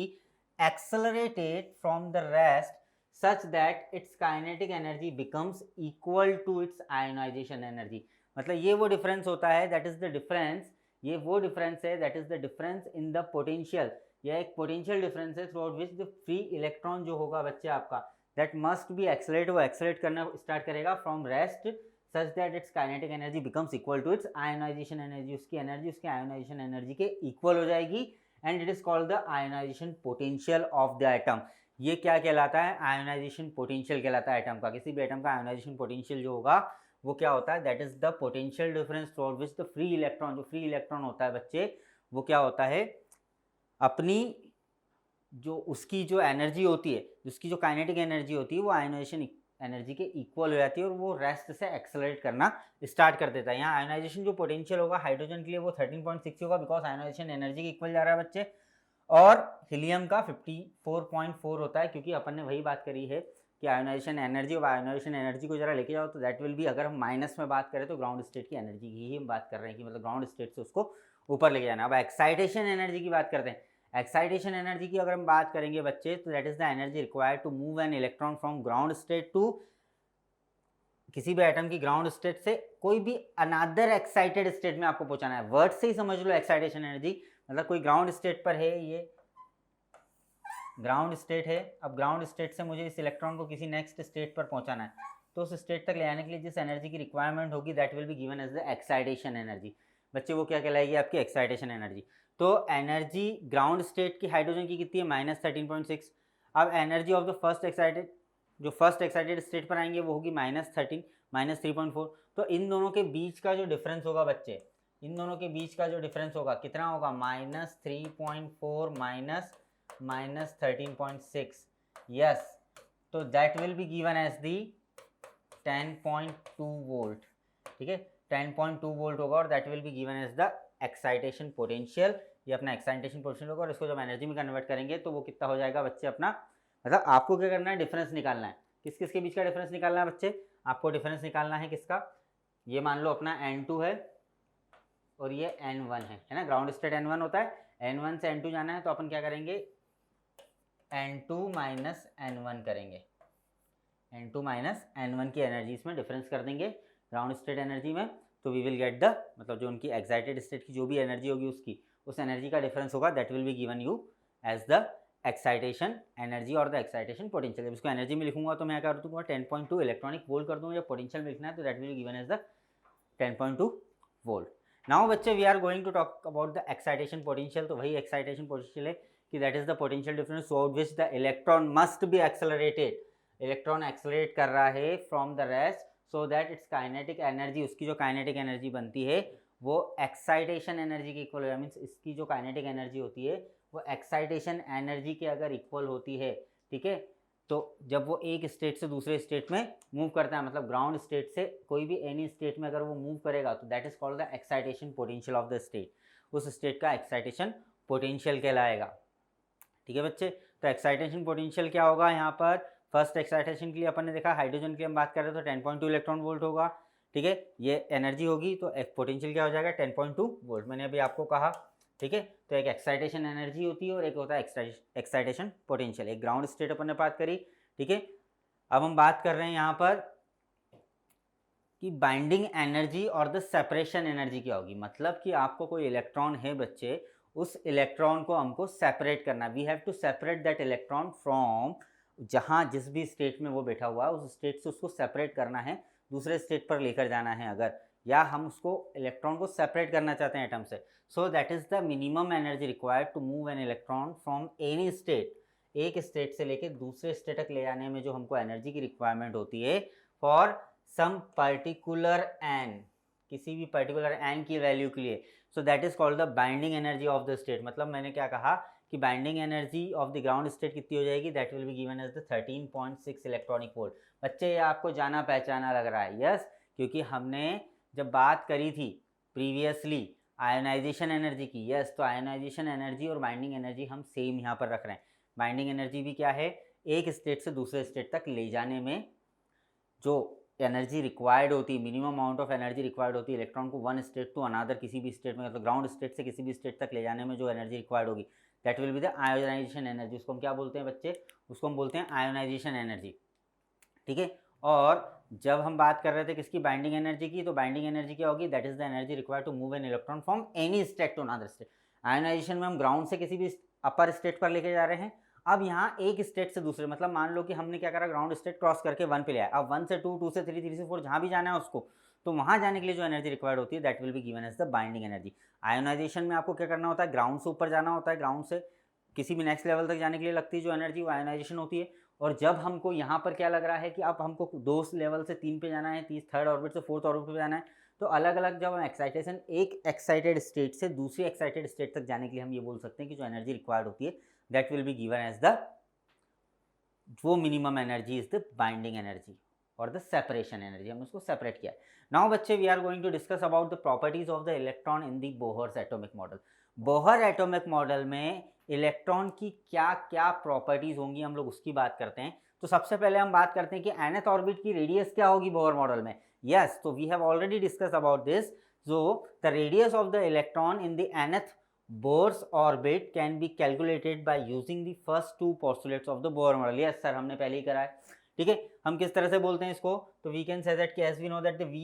accelerated from the rest such that its kinetic energy becomes equal to its ionization energy। मतलब ये वो डिफरेंस होता है, that is the difference, ये वो difference है, that is the difference in the potential, यह एक पोटेंशियल डिफरेंस है throughout which the free electron जो होगा बच्चे आपका, दैट मस्ट बी एक्सेलरेट, वो एक्सेलरेट करना स्टार्ट करेगा from rest such that its kinetic energy becomes equal to its ionization energy, उसकी एनर्जी उसके आयोनाइजेशन एनर्जी के इक्वल हो जाएगी, and it is called the ionization potential of the atom. ये क्या कहलाता है, आयोनाइजेशन पोटेंशियल कहलाता है एटम का। किसी भी एटम का आयोनाइजेशन पोटेंशियल जो होगा वो क्या होता है, that is the potential difference through which the free electron, जो फ्री इलेक्ट्रॉन होता है बच्चे, वो क्या होता है, अपनी जो उसकी जो एनर्जी होती है, उसकी जो काइनेटिक एनर्जी होती है वो आयोनाइजेशन एनर्जी के इक्वल हो जाती है और वो रेस्ट से एक्सेलरेट करना स्टार्ट कर देता है। यहाँ आयोनाइजेशन जो पोटेंशियल होगा हाइड्रोजन के लिए वो 13.6 होगा, बिकॉज आयोनाइजेशन एनर्जी के इक्वल जा रहा है बच्चे, और हीलियम का 54.4 होता है, क्योंकि अपन ने वही बात करी है कि आयोनाइजेशन एनर्जी और आयोनाइजेशन एनर्जी को जरा लेके जाओ तो दैट विल बी, अगर हम माइनस में बात करें तो ग्राउंड स्टेट की एनर्जी की ही हम बात कर रहे हैं कि मतलब ग्राउंड स्टेट से उसको ऊपर लेके जाना। अब एक्साइटेशन एनर्जी की बात करते हैं। एक्साइटेशन एनर्जी की अगर हम बात करेंगे बच्चे, तो that is the energy required to move an electron from ground state to, किसी भी एटम की ग्राउंड स्टेट से कोई भी अनदर एक्साइटेड स्टेट में आपको पहुंचाना है। वर्ड से ही समझ लो एक्साइटेशन एनर्जी, मतलब कोई ग्राउंड स्टेट पर है, ये ग्राउंड स्टेट है, अब ग्राउंड स्टेट से मुझे इस इलेक्ट्रॉन को किसी नेक्स्ट स्टेट पर पहुंचाना है, तो उस स्टेट तक ले जाने के लिए जिस एनर्जी की रिक्वायरमेंट होगी that will be given as the excitation energy. बच्चे वो क्या कहलाएगी, आपकी एक्साइटेशन एनर्जी। तो एनर्जी ग्राउंड स्टेट की हाइड्रोजन की कितनी है, -13.6। अब energy of the first excited, जो फर्स्ट एक्साइटेड स्टेट पर आएंगे वो होगी -13, -3.4। तो इन दोनों के बीच का जो डिफरेंस होगा बच्चे, इन दोनों के बीच का जो डिफरेंस होगा कितना होगा, -3.4 -13.6। यस, तो that will be given as the 10.2 volt. ठीक है, 10.2 वोल्ट होगा और that will be given as the excitation potential. ये अपना एक्साइटेशन पोटेंशियल होगा और इसको जब एनर्जी में कन्वर्ट करेंगे तो वो कितना हो जाएगा बच्चे अपना, मतलब आपको क्या करना है, डिफरेंस निकालना है। किस किस के बीच का डिफरेंस निकालना है बच्चे, आपको डिफरेंस निकालना है किसका, ये मान लो अपना N2 है और ये N1 है ना, ग्राउंड स्टेट N1 होता है, N1 से N2 जाना है तो अपन क्या करेंगे, N2 माइनस N1 करेंगे, N2 माइनस N1 की एनर्जी इसमें डिफरेंस कर देंगे ग्राउंड स्टेट एनर्जी में, तो वी विल गेट द, मतलब जो उनकी एक्साइटेड स्टेट की जो भी एनर्जी होगी उसकी, उस एनर्जी का डिफरेंस होगा, that will be given you as the excitation energy और द एक्साइटेशन पोटेंशियल। जब इसको एनर्जी में लिखूंगा तो मैं क्या कर दूंगा 10.2 इलेक्ट्रॉनिक वोल्ट कर दूंगा, जब पोटेंशियल में लिखना है तो that will be given as the 10.2 volt. Now बच्चे we are going to talk about the excitation potential. तो वही एक्साइटेशन पोटेंशियल है कि that is the potential difference throughout which the electron must be accelerated, electron accelerate कर रहा है from the rest so that its kinetic energy, उसकी जो kinetic energy बनती है वो एक्साइटेशन एनर्जी के इक्वल, मीन्स इसकी जो काइनेटिक एनर्जी होती है वो एक्साइटेशन एनर्जी के अगर इक्वल होती है, ठीक है, तो जब वो एक स्टेट से दूसरे स्टेट में मूव करता है, मतलब ग्राउंड स्टेट से कोई भी एनी स्टेट में अगर वो मूव करेगा तो that is called the excitation potential of the state, उस स्टेट का एक्साइटेशन पोटेंशियल कहलाएगा। ठीक है बच्चे, तो एक्साइटेशन पोटेंशियल क्या होगा, यहाँ पर फर्स्ट एक्साइटेशन के लिए अपन ने देखा, हाइड्रोजन की हम बात कर रहे हैं तो 10.2 इलेक्ट्रॉन वोल्ट होगा, ठीक है, ये एनर्जी होगी तो पोटेंशियल क्या हो जाएगा 10.2 वोल्ट, मैंने अभी आपको कहा, ठीक है। तो एक एक्साइटेशन एनर्जी होती है और एक होता है एक्साइटेशन पोटेंशियल। एक ग्राउंड स्टेट अपन ने बात करी, ठीक है। अब हम बात कर रहे हैं यहाँ पर कि बाइंडिंग एनर्जी और द सेपरेशन एनर्जी क्या होगी, मतलब कि आपको कोई इलेक्ट्रॉन है बच्चे, उस इलेक्ट्रॉन को हमको सेपरेट करना, we have to separate that electron from, जहाँ जिस भी स्टेट में वो बैठा हुआ है उस स्टेट से उसको सेपरेट करना है, दूसरे स्टेट पर लेकर जाना है अगर, या हम उसको इलेक्ट्रॉन को सेपरेट करना चाहते हैं एटम से, so that is the minimum energy required to move an electron from any state, एक स्टेट से लेकर दूसरे स्टेट तक ले जाने में जो हमको एनर्जी की रिक्वायरमेंट होती है फॉर सम पर्टिकुलर एन, किसी भी पर्टिकुलर एन की वैल्यू के लिए, so that is called the binding energy of the state. मतलब मैंने क्या कहा कि binding energy of the ground state कितनी हो जाएगी, that will be given as the 13.6 electronic volt. बच्चे ये आपको जाना पहचाना लग रहा है, यस, क्योंकि हमने जब बात करी थी प्रीवियसली आयोनाइजेशन एनर्जी की, यस, तो आयोनाइजेशन एनर्जी और बाइंडिंग एनर्जी हम सेम यहाँ पर रख रहे हैं। बाइंडिंग एनर्जी भी क्या है, एक स्टेट से दूसरे स्टेट तक ले जाने में जो एनर्जी रिक्वायर्ड होती है, minimum amount of energy required होती है इलेक्ट्रॉन को वन स्टेट टू अनदर, किसी भी स्टेट में, मतलब ग्राउंड स्टेट से किसी भी स्टेट तक ले जाने में जो एनर्जी रिक्वायर्ड होगी that will be the ionization energy. उसको हम क्या बोलते हैं बच्चे, उसको हम बोलते हैं आयोनाइजेशन एनर्जी, ठीक है। और जब हम बात कर रहे थे किसकी, बाइंडिंग एनर्जी की, तो बाइंडिंग एनर्जी क्या होगी, that is the energy required to move an electron from any state to another state. Ionization में हम ग्राउंड से किसी भी अपर स्टेट पर लेके जा रहे हैं, अब यहाँ एक स्टेट से दूसरे, मतलब मान लो कि हमने क्या करा, ग्राउंड स्टेट क्रॉस करके 1 पे ले आया, अब 1 से 2, 2 से 3, 3 से 4 जहाँ भी जाना है उसको, तो वहाँ जाने के लिए जो एनर्जी रिक्वायर्ड होती है that will be given as the binding energy. Ionization में आपको क्या करना होता है, ग्राउंड से ऊपर जाना होता है, ग्राउंड से किसी भी नेक्स्ट लेवल तक जाने के लिए लगती है जो एनर्जी, वो आयोनाइजेशन होती है। और जब हमको यहाँ पर क्या लग रहा है कि अब हमको 2 लेवल से 3 पे जाना है, 3rd ऑर्बिट से 4th ऑर्बिट पे जाना है, तो अलग अलग जब हम एक्साइटेशन, एक एक्साइटेड स्टेट से दूसरी एक्साइटेड स्टेट तक जाने के लिए हम ये बोल सकते हैं कि जो एनर्जी रिक्वायर्ड होती है that will be given as the, वो minimum energy is the binding energy और द सेपरेशन एनर्जी, हमने उसको सेपरेट किया। नाउ बच्चे we are going to discuss about the properties of the electron in the Bohr's atomic model. Bohr atomic model में electron की क्या क्या properties होंगी, हम लोग उसकी बात करते हैं। तो सबसे पहले हम बात करते हैं कि nth ऑर्बिट की रेडियस क्या होगी बोहर मॉडल में। यस, तो we have already discuss about this. So the radius of the electron in the nth Bohr's orbit can be calculated by using the first 2 postulates of the Bohr model। yes sir, हमने पहले ही करा है, ठीक है। हम किस तरह से बोलते हैं इसको, तो we can say that as we know that the v,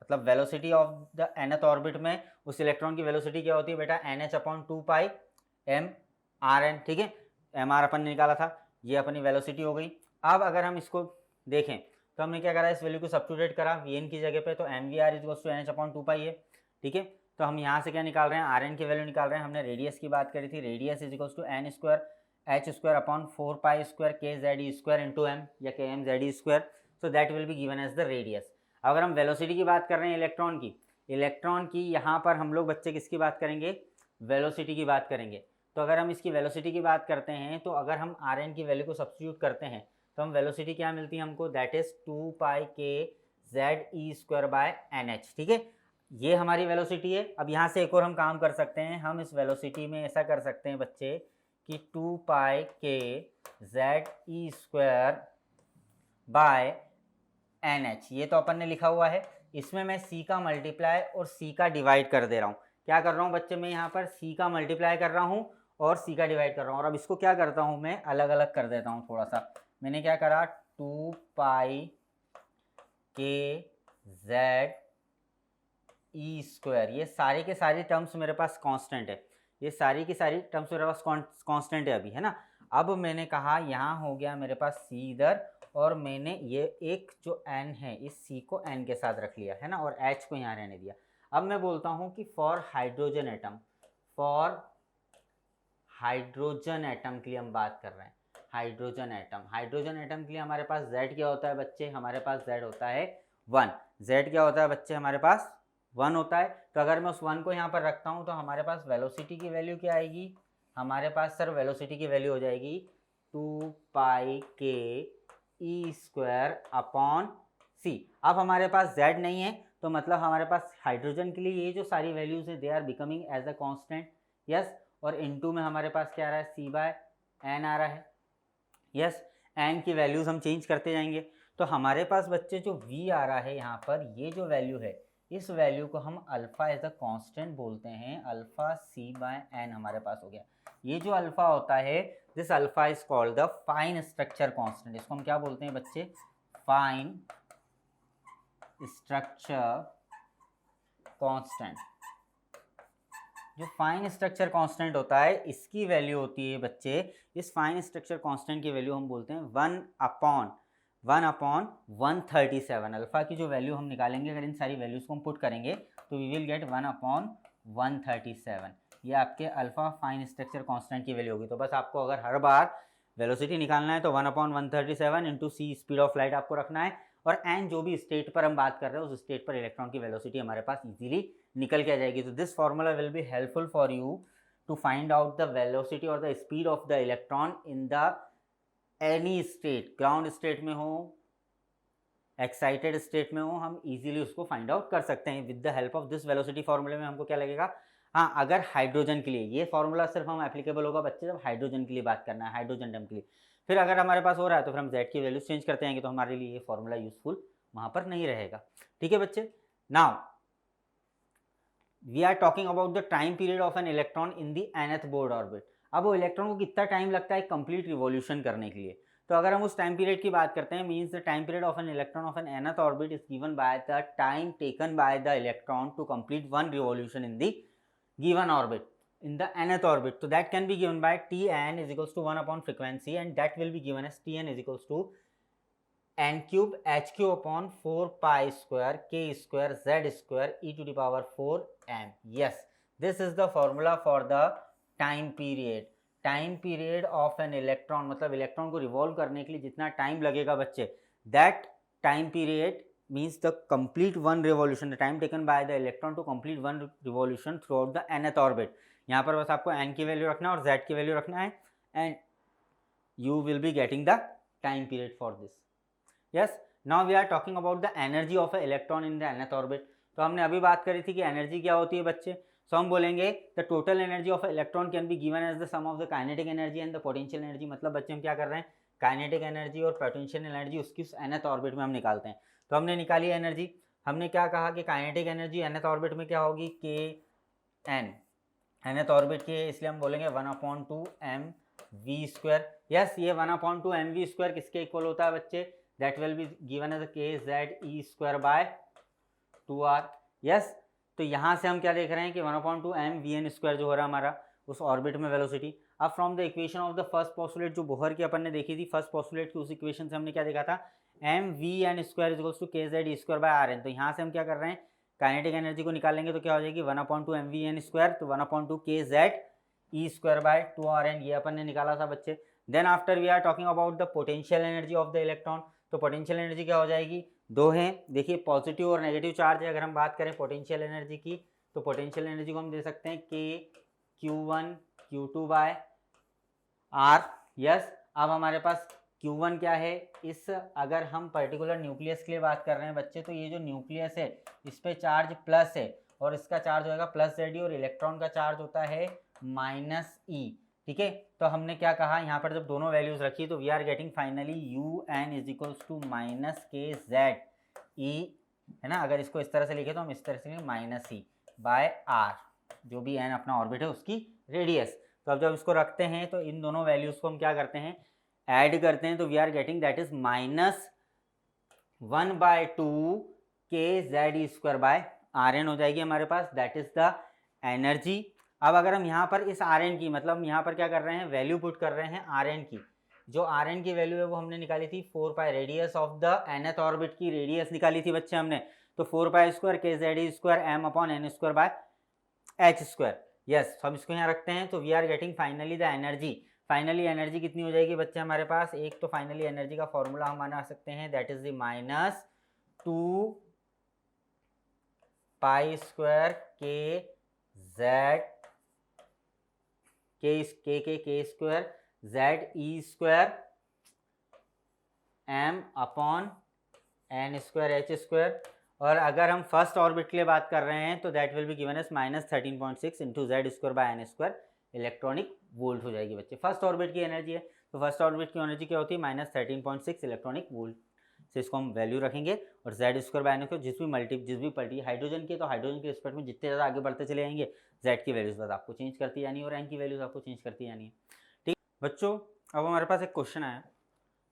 मतलब velocity of the nth orbit में उस इलेक्ट्रॉन की वेलोसिटी क्या होती है बेटा, nh/2π mrn, ठीक है। mr अपन ने निकाला था, ये अपनी वेलोसिटी हो गई। अब अगर हम इसको देखें तो हमने क्या करा, इस वैल्यू को सब्स्टिट्यूट करा vn की जगह पे, तो mvr = nh/2π है, ठीक है। तो हम यहाँ से क्या निकाल रहे हैं, आर एन की वैल्यू निकाल रहे हैं। हमने रेडियस की बात करी थी, radius = n² h² k z² into m या k m z², so that will be given as the radius. अगर हम वेलोसिटी की बात कर रहे हैं इलेक्ट्रॉन की यहाँ पर हम लोग बच्चे किसकी बात करेंगे, वेलोसिटी की बात करेंगे। तो अगर हम इसकी वेलोसिटी की बात करते हैं, तो अगर हम आर एन की वैल्यू को सब्स्टिट्यूट करते हैं तो हम वेलोसिटी क्या मिलती है हमको, that is 2π k ZE² by NH, ठीक है। ये हमारी वेलोसिटी है। अब यहाँ से एक और हम काम कर सकते हैं, हम इस वेलोसिटी में ऐसा कर सकते हैं बच्चे कि 2 पाई के ZE² बाय NH, ये तो अपन ने लिखा हुआ है। इसमें मैं C का मल्टीप्लाई और C का डिवाइड कर दे रहा हूँ। क्या कर रहा हूँ बच्चे, मैं यहाँ पर C का मल्टीप्लाई कर रहा हूँ और C का डिवाइड कर रहा हूँ। और अब इसको क्या करता हूँ, मैं अलग अलग कर देता हूँ थोड़ा सा। मैंने क्या करा, 2 पाई के ZE², ये सारे के सारे टर्म्स मेरे पास कांस्टेंट है, ये सारी की सारी टर्म्स मेरे पास कांस्टेंट है अभी, है ना। अब मैंने कहा यहाँ हो गया मेरे पास C इधर, और मैंने ये एक जो n है इस C को n के साथ रख लिया, है ना, और H को यहाँ रहने दिया। अब मैं बोलता हूँ कि for hydrogen atom, for hydrogen atom के लिए हम बात कर रहे हैं। हाइड्रोजन एटम के लिए हमारे पास Z क्या होता है बच्चे, हमारे पास Z होता है 1। Z क्या होता है बच्चे, हमारे पास 1 होता है। तो अगर मैं उस 1 को यहाँ पर रखता हूँ तो हमारे पास वेलोसिटी की वैल्यू क्या आएगी, हमारे पास सर वेलोसिटी की वैल्यू हो जाएगी 2 पाई के E² अपॉन C। अब हमारे पास Z नहीं है, तो मतलब हमारे पास हाइड्रोजन के लिए ये जो सारी वैल्यूज है they are becoming as a constant, yes. और इनटू में हमारे पास क्या आ रहा है, C बाय N आ रहा है, यस। N की वैल्यूज हम चेंज करते जाएंगे। तो हमारे पास बच्चे जो V आ रहा है यहाँ पर, ये जो वैल्यू है, इस वैल्यू को हम अल्फा एज अ कांस्टेंट बोलते हैं। अल्फा C बाय N हमारे पास हो गया। ये जो अल्फा होता है, this alpha is called the fine structure constant. इसको हम क्या बोलते हैं बच्चे, फाइन स्ट्रक्चर कांस्टेंट। जो फाइन स्ट्रक्चर कांस्टेंट होता है इसकी वैल्यू होती है बच्चे, इस फाइन स्ट्रक्चर कांस्टेंट की वैल्यू हम बोलते हैं 1/137। अल्फा की जो वैल्यू हम निकालेंगे, अगर इन सारी वैल्यूज को हम पुट करेंगे तो वी विल गेट 1/137। ये आपके अल्फा फाइन स्ट्रक्चर कांस्टेंट की वैल्यू होगी। तो बस आपको अगर हर बार वेलोसिटी निकालना है तो 1/137 into C speed of light आपको रखना है, और n जो भी स्टेट पर हम बात कर रहे हैं उस स्टेट पर इलेक्ट्रॉन की वेलोसिटी हमारे पास इजीली निकल के आ जाएगी। तो this formula will be helpful for you to find out the velocity और the speed of the electron in the any state, ground state में हो, एक्साइटेड स्टेट में हो, हम इजीली उसको फाइंड आउट कर सकते हैं with the help of this velocity फॉर्मूले में। हमको क्या लगेगा, हाँ, अगर हाइड्रोजन के लिए ये फॉर्मूला सिर्फ हम एप्लीकेबल होगा बच्चे जब हाइड्रोजन के लिए बात करना है, हाइड्रोजन एटम के लिए। फिर अगर हमारे पास हो रहा है तो फिर हम Z की वैल्यू चेंज करते हैं, तो हमारे लिए ये फॉर्मूला यूजफुल वहां पर नहीं रहेगा, ठीक है बच्चे। Now we are talking about the time period of an electron in the nth Bohr's orbit. अब वो इलेक्ट्रॉन को कितना टाइम लगता है कंप्लीट रिवॉल्यूशन करने के लिए, तो अगर हम उस टाइम पीरियड की बात करते हैं, means the time period of an electron of an nth orbit is given by the time taken by the electron to complete one revolution in the given orbit in the nth orbit. So that can be given by Tn is equals to 1 upon frequency, and that will be given as Tn is equals to n cube h cube upon 4 pi square k square z square e to the power 4 m. Yes, this is the formula for the time period. Time period of an electron, मतलब electron को revolve करने के लिए जितना time लगेगा बच्चे, that time period means the complete one revolution, the time taken by the electron to complete one revolution throughout the nth orbit. यहाँ पर बस आपको n की वैल्यू रखना है और z की वैल्यू रखना है, and you will be getting the time period for this. Yes, now we are talking about the energy of an electron in the nth orbit. तो हमने अभी बात करी थी कि एनर्जी क्या होती है बच्चे, सो हम बोलेंगे the total energy of electron can be given as the sum of the kinetic energy and the potential energy. मतलब बच्चे हम क्या कर रहे हैं, काइनेटिक एनर्जी और पोटेंशियल एनर्जी उसकी nth ऑर्बिट में हम निकालते हैं। तो हमने निकाली एनर्जी, हमने क्या कहा कि काइनेटिक एनर्जी nth ऑर्बिट में क्या होगी, के एन, nth ऑर्बिट की, इसलिए हम बोलेंगे 1/2 mv²। यस, ये 1/2 mv² किसके इक्वल होता है बच्चे, that will be given as kZe² by 2r। Yes, तो यहाँ से हम क्या देख रहे हैं कि 1/2 mvn² जो हो रहा है हमारा उस ऑर्बिट में वेलोसिटी। अब from the equation of the first postulate जो बोहर की अपन ने देखी थी, फर्स्ट पोस्टुलेट की उस इक्वेशन से हमने क्या देखा था, mvn² equals to kZe² bye rn। तो यहाँ से हम क्या कर रहे हैं, काइनेटिक एनर्जी को निकालेंगे तो क्या हो जाएगी 1/2 mvn², तो 1/2 kZe² बाय 2rn, ये अपन ने निकाला था बच्चे। Then after we are talking about the potential energy of the electron. तो पोटेंशियल एनर्जी क्या हो जाएगी, दो हैं, देखिए पॉजिटिव और नेगेटिव चार्ज है। अगर हम बात करें पोटेंशियल एनर्जी की, तो पोटेंशियल एनर्जी को हम दे सकते हैं k q1 q2 bye r। Yes, अब हमारे पास Q1 क्या है, इस अगर हम पर्टिकुलर न्यूक्लियस के लिए बात कर रहे हैं बच्चे, तो ये जो न्यूक्लियस है इस पे चार्ज प्लस है और इसका चार्ज होगा प्लस ZE और इलेक्ट्रॉन का चार्ज होता है -E। ठीक है, तो हमने क्या कहा यहाँ पर जब दोनों वैल्यूज रखी तो we are getting finally UN is equals to -KZE, है ना। अगर इसको इस तरह से लिखे तो हम इस तरह से -E बाय R, जो भी n अपना ऑर्बिट है उसकी रेडियस। तो अब जब इसको रखते हैं तो इन दोनों वैल्यूज को हम क्या करते हैं, ऐड करते हैं, तो we are getting that is -1/2 KZE² हो जाएगी हमारे पास, दैट इज द एनर्जी। अब अगर हम यहाँ पर इस Rn की, मतलब हम यहाँ पर क्या कर रहे हैं, वैल्यू पुट कर रहे हैं Rn की। जो Rn की वैल्यू है वो हमने निकाली थी 4π, radius of the nth orbit की रेडियस निकाली थी बच्चे हमने, तो 4π² KZE² m/n²/h²। यस, हम इसको यहाँ रखते हैं, तो we are getting finally the energy. Finally energy कितनी हो जाएगी बच्चे हमारे पास, एक तो फाइनली एनर्जी का फॉर्मूला हम बना सकते हैं, that is the -2π² KZE² m/n²/h²। और अगर हम फर्स्ट ऑर्बिट के लिए बात कर रहे हैं तो that will be given as -13.6 × Z²/n² electronic volt हो जाएगी बच्चे। फर्स्ट ऑर्बिट की एनर्जी है, तो फर्स्ट ऑर्बिट की एनर्जी क्या होती है, -13.6 इलेक्ट्रॉनिक वोल्ट से इसको हम वैल्यू रखेंगे। और Z²/n² जिस भी पलटी हाइड्रोजन की, तो हाइड्रोजन के रिस्पेक्ट में जितने ज़्यादा आगे बढ़ते चले जाएंगे Z की वैल्यूज बस आपको चेंज करती जानी है और n की वैल्यूज आपको चेंज करती जानी है। ठीक बच्चों, अब हमारे पास एक क्वेश्चन आया,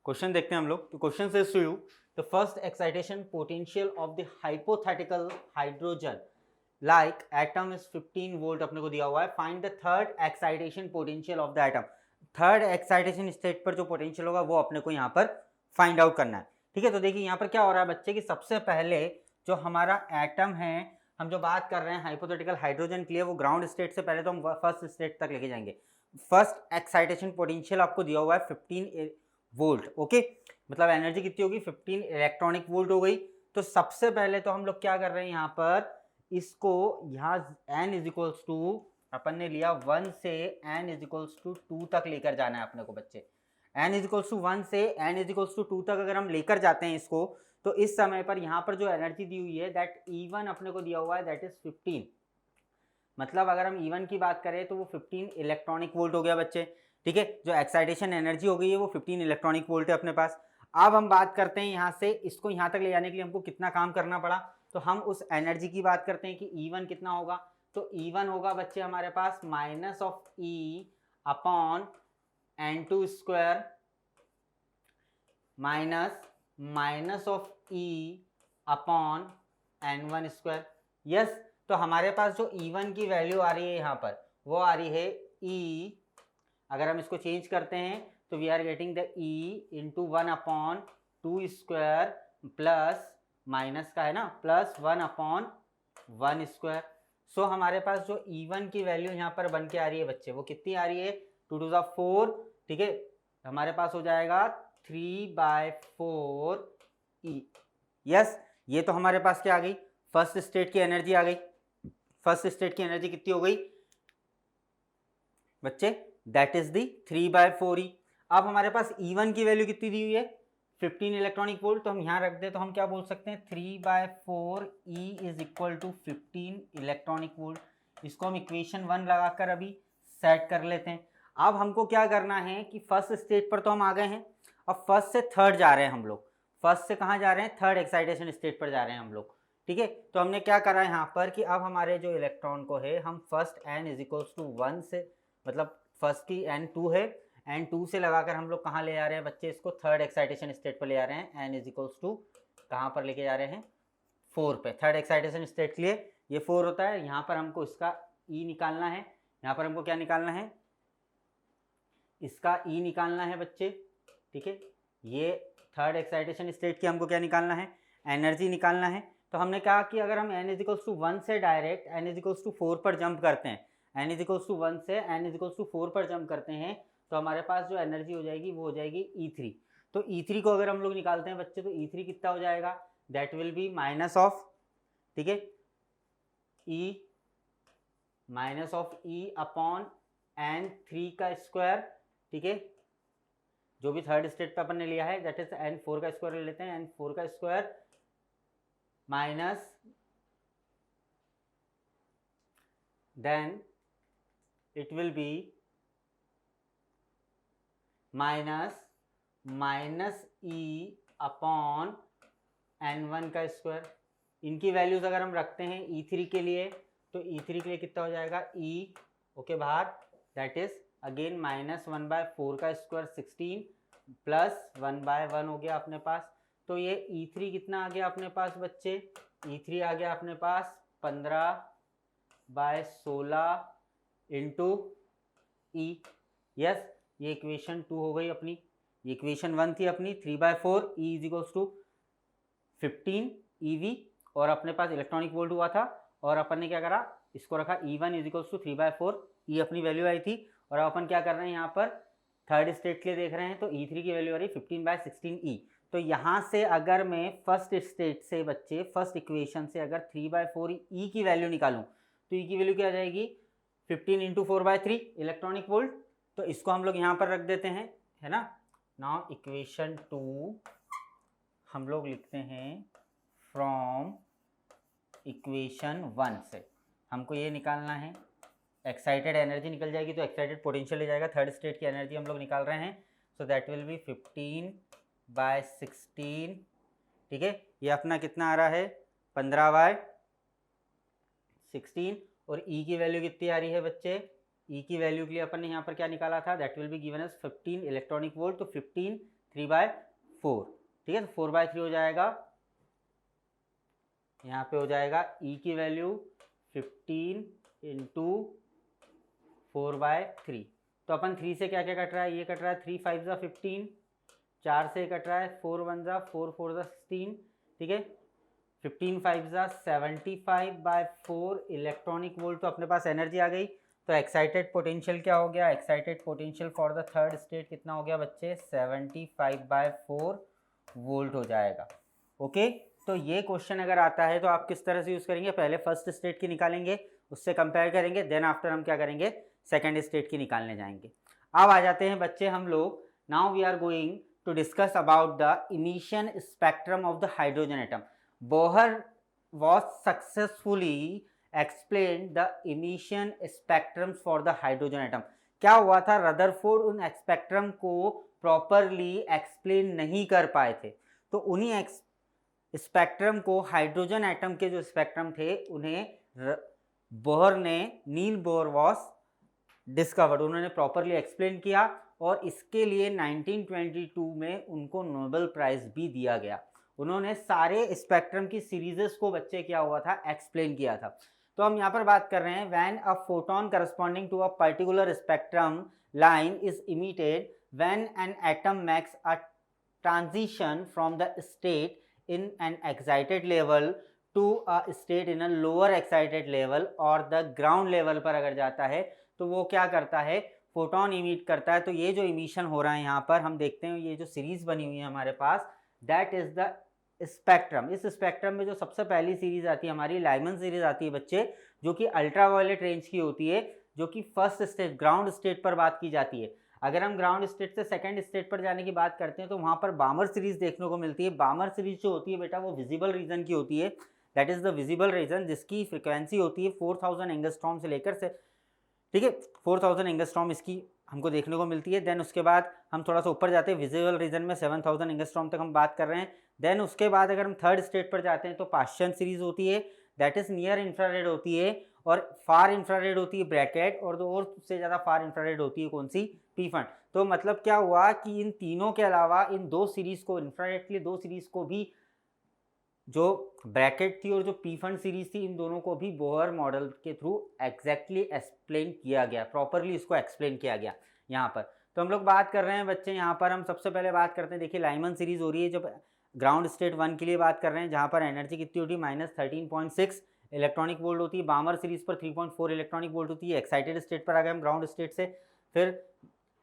क्वेश्चन देखते हैं हम लोग। तो question says to you the first excitation potential of the hypothetical hydrogen like atom is 15 volt अपने को दिया हुआ है। Find the third excitation potential of the atom. Third excitation state पर जो पोटेंशियल होगा वो अपने को यहाँ पर फाइंड आउट करना है। ठीक है, तो देखिए यहाँ पर क्या हो रहा है बच्चे कि सबसे पहले जो हमारा एटम है, हम जो बात कर रहे हैं हाइपोथेटिकल हाइड्रोजन के लिए, वो ग्राउंड स्टेट से पहले तो हम फर्स्ट स्टेट तक लेके जाएंगे। फर्स्ट एक्साइटेशन पोटेंशियल आपको दिया हुआ है 15 वोल्ट। ओके, मतलब एनर्जी कितनी होगी, 15 इलेक्ट्रॉनिक वोल्ट हो गई। तो सबसे पहले तो हम लोग क्या कर रहे हैं यहाँ पर, इसको यहाँ n इज इक्वल्स टू अपन ने लिया 1 से n इज इक्वल्स टू 2 तक लेकर जाना है अपने को बच्चे। n इज इक्वल्स टू 1 से n इज इक्वल्स टू 2 तक अगर हम लेकर जाते हैं इसको, तो इस समय पर यहाँ पर जो एनर्जी दी हुई है दैट E1 अपने को दिया हुआ है, दैट इज 15। मतलब अगर हम E1 की बात करें तो वो 15 इलेक्ट्रॉनिक वोल्ट हो गया बच्चे। ठीक है, जो एक्साइटेशन एनर्जी हो गई है वो 15 इलेक्ट्रॉनिक वोल्ट है अपने पास। अब हम बात करते हैं यहाँ से इसको यहाँ तक ले जाने के लिए हमको कितना काम करना पड़ा, तो हम उस एनर्जी की बात करते हैं कि E1 कितना होगा। तो E1 होगा बच्चे हमारे पास -(E)/(n²) -(E)/(n1²). यस, तो हमारे पास जो E1 की वैल्यू आ रही है यहाँ पर वो आ रही है E, अगर हम इसको चेंज करते हैं तो we are getting the E × 1/2² plus minus का है ना, प्लस 1/1²। सो हमारे पास जो E1 की वैल्यू यहाँ पर बन के आ रही है बच्चे, वो कितनी आ रही है, 2 to the 4। ठीक है, हमारे पास हो जाएगा 3/4E। यस, ये तो हमारे पास क्या आ गई, फर्स्ट स्टेट की एनर्जी आ गई। फर्स्ट स्टेट की एनर्जी कितनी हो गई बच्चे, दैट इज दी 3/4E। अब हमारे पास E1 की वैल्यू कितनी दी हुई है, 15 इलेक्ट्रॉनिक वोल्ट, तो हम यहाँ रख दे तो हम क्या बोल सकते हैं, 3/4E is equal to 15 electronic volt. इसको हम इक्वेशन 1 लगाकर अभी सेट कर लेते हैं। अब हमको क्या करना है कि फर्स्ट स्टेट पर तो हम आ गए हैं, अब फर्स्ट से थर्ड जा रहे हैं हम लोग। फर्स्ट से कहाँ जा रहे हैं, थर्ड एक्साइटेशन स्टेट पर जा रहे हैं हम लोग। ठीक है, तो हमने क्या करा है यहाँ पर कि अब हमारे जो इलेक्ट्रॉन को है हम first n is equals to 1 से, मतलब फर्स्ट की n 2 है, n 2 से लगाकर हम लोग कहाँ ले जा रहे हैं बच्चे, इसको थर्ड एक्साइटेशन स्टेट पर ले जा रहे हैं। n इज इक्वल्स टू कहाँ पर लेके जा रहे हैं, 4 पे। थर्ड एक्साइटेशन स्टेट के लिए ये 4 होता है। यहाँ पर हमको इसका E निकालना है, यहाँ पर हमको क्या निकालना है, इसका E निकालना है बच्चे। ठीक है, ये थर्ड एक्साइटेशन स्टेट की हमको क्या निकालना है, एनर्जी निकालना है। तो हमने कहा कि अगर हम n इज इक्वल्स टू 1 से direct n is equals to 4 पर जंप करते हैं, n इज इक्वल्स टू 1 से n इज इक्वल्स टू 4 पर जंप करते हैं, तो हमारे पास जो एनर्जी हो जाएगी वो हो जाएगी E3। तो E3 को अगर हम लोग निकालते हैं बच्चे, तो E3 कितना हो जाएगा, that will be minus of, ठीक है, E/(n3 का स्क्वायर), ठीक है, जो भी थर्ड स्टेट पे अपन ने लिया है दैट इज n4 का स्क्वायर ले लेते हैं, n4 का square minus then it will be minus E upon n1 का स्क्वायर। इनकी वैल्यूज अगर हम रखते हैं E3 के लिए तो E3 के लिए कितना हो जाएगा E ओके बाहर दैट इज अगेन -1/4 का स्क्वायर 16 प्लस 1/1 हो गया अपने पास। तो ये E3 कितना आ गया अपने पास बच्चे, E3 आ गया अपने पास 15/16 इंटू E। यस, ये इक्वेशन 2 हो गई अपनी। ये इक्वेशन 1 थी अपनी 3/4 E is equals to 15 EV और अपने पास इलेक्ट्रॉनिक वोल्ट हुआ था और अपन ने क्या करा इसको रखा E1 is equals to 3/4 E अपनी वैल्यू आई थी। और अब अपन क्या कर रहे हैं यहाँ पर थर्ड स्टेट के लिए देख रहे हैं तो E3 की वैल्यू आ रही 15/16 E। तो यहाँ से अगर मैं फर्स्ट स्टेट से बच्चे फर्स्ट इक्वेशन से अगर 3/4 E की वैल्यू निकालूं तो E की वैल्यू क्या आ जाएगी 15 इंटू 4/3 इलेक्ट्रॉनिक वोल्ट। तो इसको हम लोग यहाँ पर रख देते हैं, है ना। नाउ इक्वेशन 2 हम लोग लिखते हैं फ्रॉम इक्वेशन 1 से हमको ये निकालना है, एक्साइटेड एनर्जी निकल जाएगी तो एक्साइटेड पोटेंशियल ले जाएगा, थर्ड स्टेट की एनर्जी हम लोग निकाल रहे हैं। सो दैट विल बी 15/16, ठीक है। ये अपना कितना आ रहा है 15/16 और E की वैल्यू कितनी आ रही है बच्चे, E की वैल्यू के लिए अपन ने यहाँ पर क्या निकाला था that will be given as 15 electronic volt. तो 15 3/4, ठीक है। तो 4/3 हो जाएगा, यहाँ पे हो जाएगा E की वैल्यू 15 इंटू 4/3। तो अपन 3 से क्या क्या कट रहा है, ये कट रहा है 3 5 15, 4 से कट रहा है 4 1 4 4 16, ठीक है। 15 5 75/4 इलेक्ट्रॉनिक वोल्ट। तो अपने पास एनर्जी आ गई। तो एक्साइटेड पोटेंशियल क्या हो गया, excited potential for the third state कितना हो गया बच्चे 75/4 वोल्ट हो जाएगा। ओके, तो ये क्वेश्चन अगर आता है तो आप किस तरह से यूज़ करेंगे, पहले फर्स्ट स्टेट की निकालेंगे उससे कंपेयर करेंगे, देन आफ्टर हम क्या करेंगे सेकेंड स्टेट की निकालने जाएंगे। अब आ जाते हैं बच्चे हम लोग, now we are going to discuss about the emission spectrum of the hydrogen atom. Bohr was successfully explained the emission spectrums for the hydrogen atom। क्या हुआ था, रदरफोर्ड उन स्पेक्ट्रम को प्रॉपरली एक्सप्लेन नहीं कर पाए थे। तो उन्हीं स्पेक्ट्रम को हाइड्रोजन एटम के जो स्पेक्ट्रम थे उन्हें बोहर ने, नील बोहर वॉस डिस्कवर्ड, उन्होंने प्रॉपरली एक्सप्लेन किया और इसके लिए 1922 में उनको नोबेल प्राइज भी दिया गया। उन्होंने सारे स्पेक्ट्रम की सीरीजेस को बच्चे क्या हुआ था एक्सप्लेन किया था। तो हम यहाँ पर बात कर रहे हैं when a photon corresponding to a particular spectrum line is emitted when an atom makes a transition from the state in an excited level to a state in a lower excited level और the ground level पर अगर जाता है तो वो क्या करता है फोटोन इमिट करता है। तो ये जो इमिशन हो रहा है यहाँ पर हम देखते हैं, ये जो सीरीज बनी हुई है हमारे पास दैट इज द स्पेक्ट्रम। इस स्पेक्ट्रम में जो सबसे पहली सीरीज आती है हमारी लाइमन सीरीज आती है बच्चे, जो कि अल्ट्रावायलेट रेंज की होती है, जो कि फर्स्ट स्टेट ग्राउंड स्टेट पर बात की जाती है। अगर हम ग्राउंड स्टेट से सेकंड स्टेट पर जाने की बात करते हैं तो वहां पर बामर सीरीज देखने को मिलती है। बामर सीरीज जो होती है बेटा वो विजिबल रीजन की होती है, that is the visible region, जिसकी फ्रिक्वेंसी होती है 4000 एंगस्ट्रॉम से लेकर से, ठीक है 4000 एंगस्ट्रॉम इसकी हमको देखने को मिलती है। देन उसके बाद हम थोड़ा सा ऊपर जाते हैं विजिबल रीजन में 7000 एंगस्ट्रॉम तक हम बात कर रहे हैं। देन उसके बाद अगर हम थर्ड स्टेट पर जाते हैं तो पाश्चियन सीरीज होती है, दैट इज नियर इंफ्रारेड होती है और फार इंफ्रारेड होती है ब्रैकेट, और दो और उससे ज़्यादा फार इंफ्रारेड होती है कौन सी, पी फंड। तो मतलब क्या हुआ कि इन तीनों के अलावा इन दो सीरीज को, इंफ्रारेड के लिए दो सीरीज को भी, जो ब्रैकेट थी और जो पी फंड सीरीज थी, इन दोनों को भी बोहर मॉडल के थ्रू एग्जैक्टली एक्सप्लेन किया गया, प्रॉपरली इसको एक्सप्लेन किया गया यहाँ पर। तो हम लोग बात कर रहे हैं बच्चे यहाँ पर, हम सबसे पहले बात करते हैं, देखिए लाइमन सीरीज हो रही है, जब ग्राउंड स्टेट 1 के लिए बात कर रहे हैं जहाँ पर एनर्जी कितनी होती है -13.6 इलेक्ट्रॉनिक वोल्ट होती है। बामर सीरीज पर 3.4 इलेक्ट्रॉनिक वोल्ट होती है। एक्साइटेड स्टेट पर आ गए हम ग्राउंड स्टेट से, फिर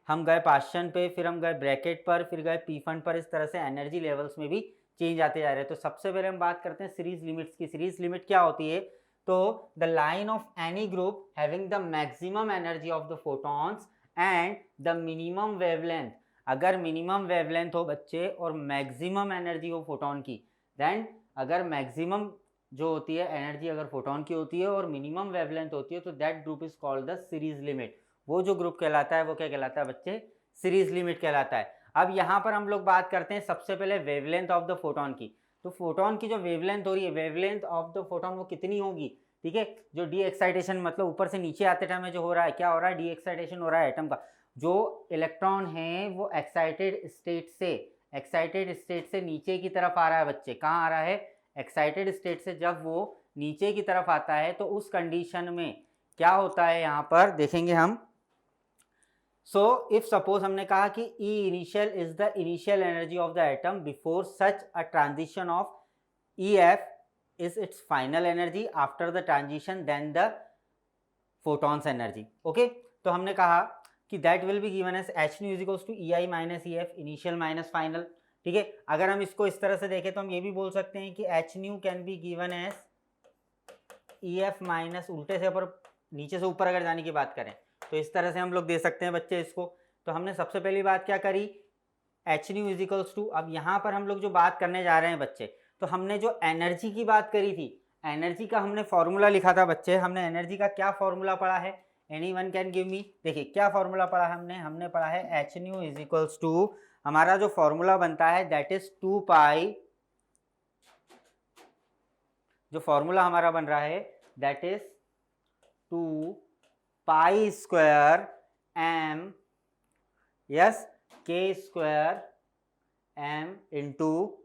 हम गए पाश्चियन पे, फिर हम गए ब्रैकेट पर, फिर गए पी फंड पर। इस तरह से एनर्जी लेवल्स में भी चेंज आते जा रहे हैं। तो सबसे पहले हम बात करते हैं सीरीज लिमिट्स की। सीरीज लिमिट क्या होती है, तो the line of any group having the maximum energy of the photons and the minimum wavelength अगर मिनिमम वेवलेंथ हो बच्चे और मैक्सिमम एनर्जी हो फोटोन की, देन अगर मैक्सिमम जो होती है एनर्जी अगर फोटोन की होती है और मिनिमम वेवलेंथ होती है तो that group is called the series limit. वो जो ग्रुप कहलाता है वो क्या कहलाता है बच्चे, सीरीज लिमिट कहलाता है। अब यहाँ पर हम लोग बात करते हैं सबसे पहले वेवलेंथ ऑफ द फोटोन की। तो फोटोन की जो वेवलेंथ हो रही है, वेवलेंथ ऑफ द फोटोन वो कितनी होगी, ठीक है। जो डी एक्साइटेशन मतलब ऊपर से नीचे आते टाइम में जो हो रहा है, क्या हो रहा है, डी एक्साइटेशन हो रहा है एटम का। जो इलेक्ट्रॉन है वो एक्साइटेड स्टेट से नीचे की तरफ आ रहा है बच्चे। कहाँ आ रहा है, एक्साइटेड स्टेट से जब वो नीचे की तरफ आता है तो उस कंडीशन में क्या होता है, यहाँ पर देखेंगे हम। सो इफ सपोज हमने कहा कि E initial is the initial energy of the atom before such a transition of EF is its final energy after the transition than the photons energy। okay, तो हमने कहा कि that will be given as h nu is equals to EI minus EF initial minus final। ठीक है, अगर हम इसको इस तरह से देखें तो हम ये भी बोल सकते हैं कि h nu can be given as EF minus, उल्टे से ऊपर नीचे से ऊपर अगर जाने की बात करें तो इस तरह से हम लोग दे सकते हैं बच्चे इसको। तो हमने सबसे पहली बात क्या करी, h nu is equals to, अब यहाँ पर हम लोग जो बात करने जा रहे हैं बच्चे, तो हमने जो एनर्जी की बात करी थी, एनर्जी का हमने फॉर्मूला लिखा था बच्चे। हमने एनर्जी का क्या फॉर्मूला पढ़ा है, एनीवन कैन गिव मी। देखिए क्या फॉर्मूला पढ़ा है हमने पढ़ा है h nu is equals to, हमारा जो फॉर्मूला बनता है दैट इज 2 पाई, जो फॉर्मूला हमारा बन रहा है that is 2 pi square M, yes, K square M into,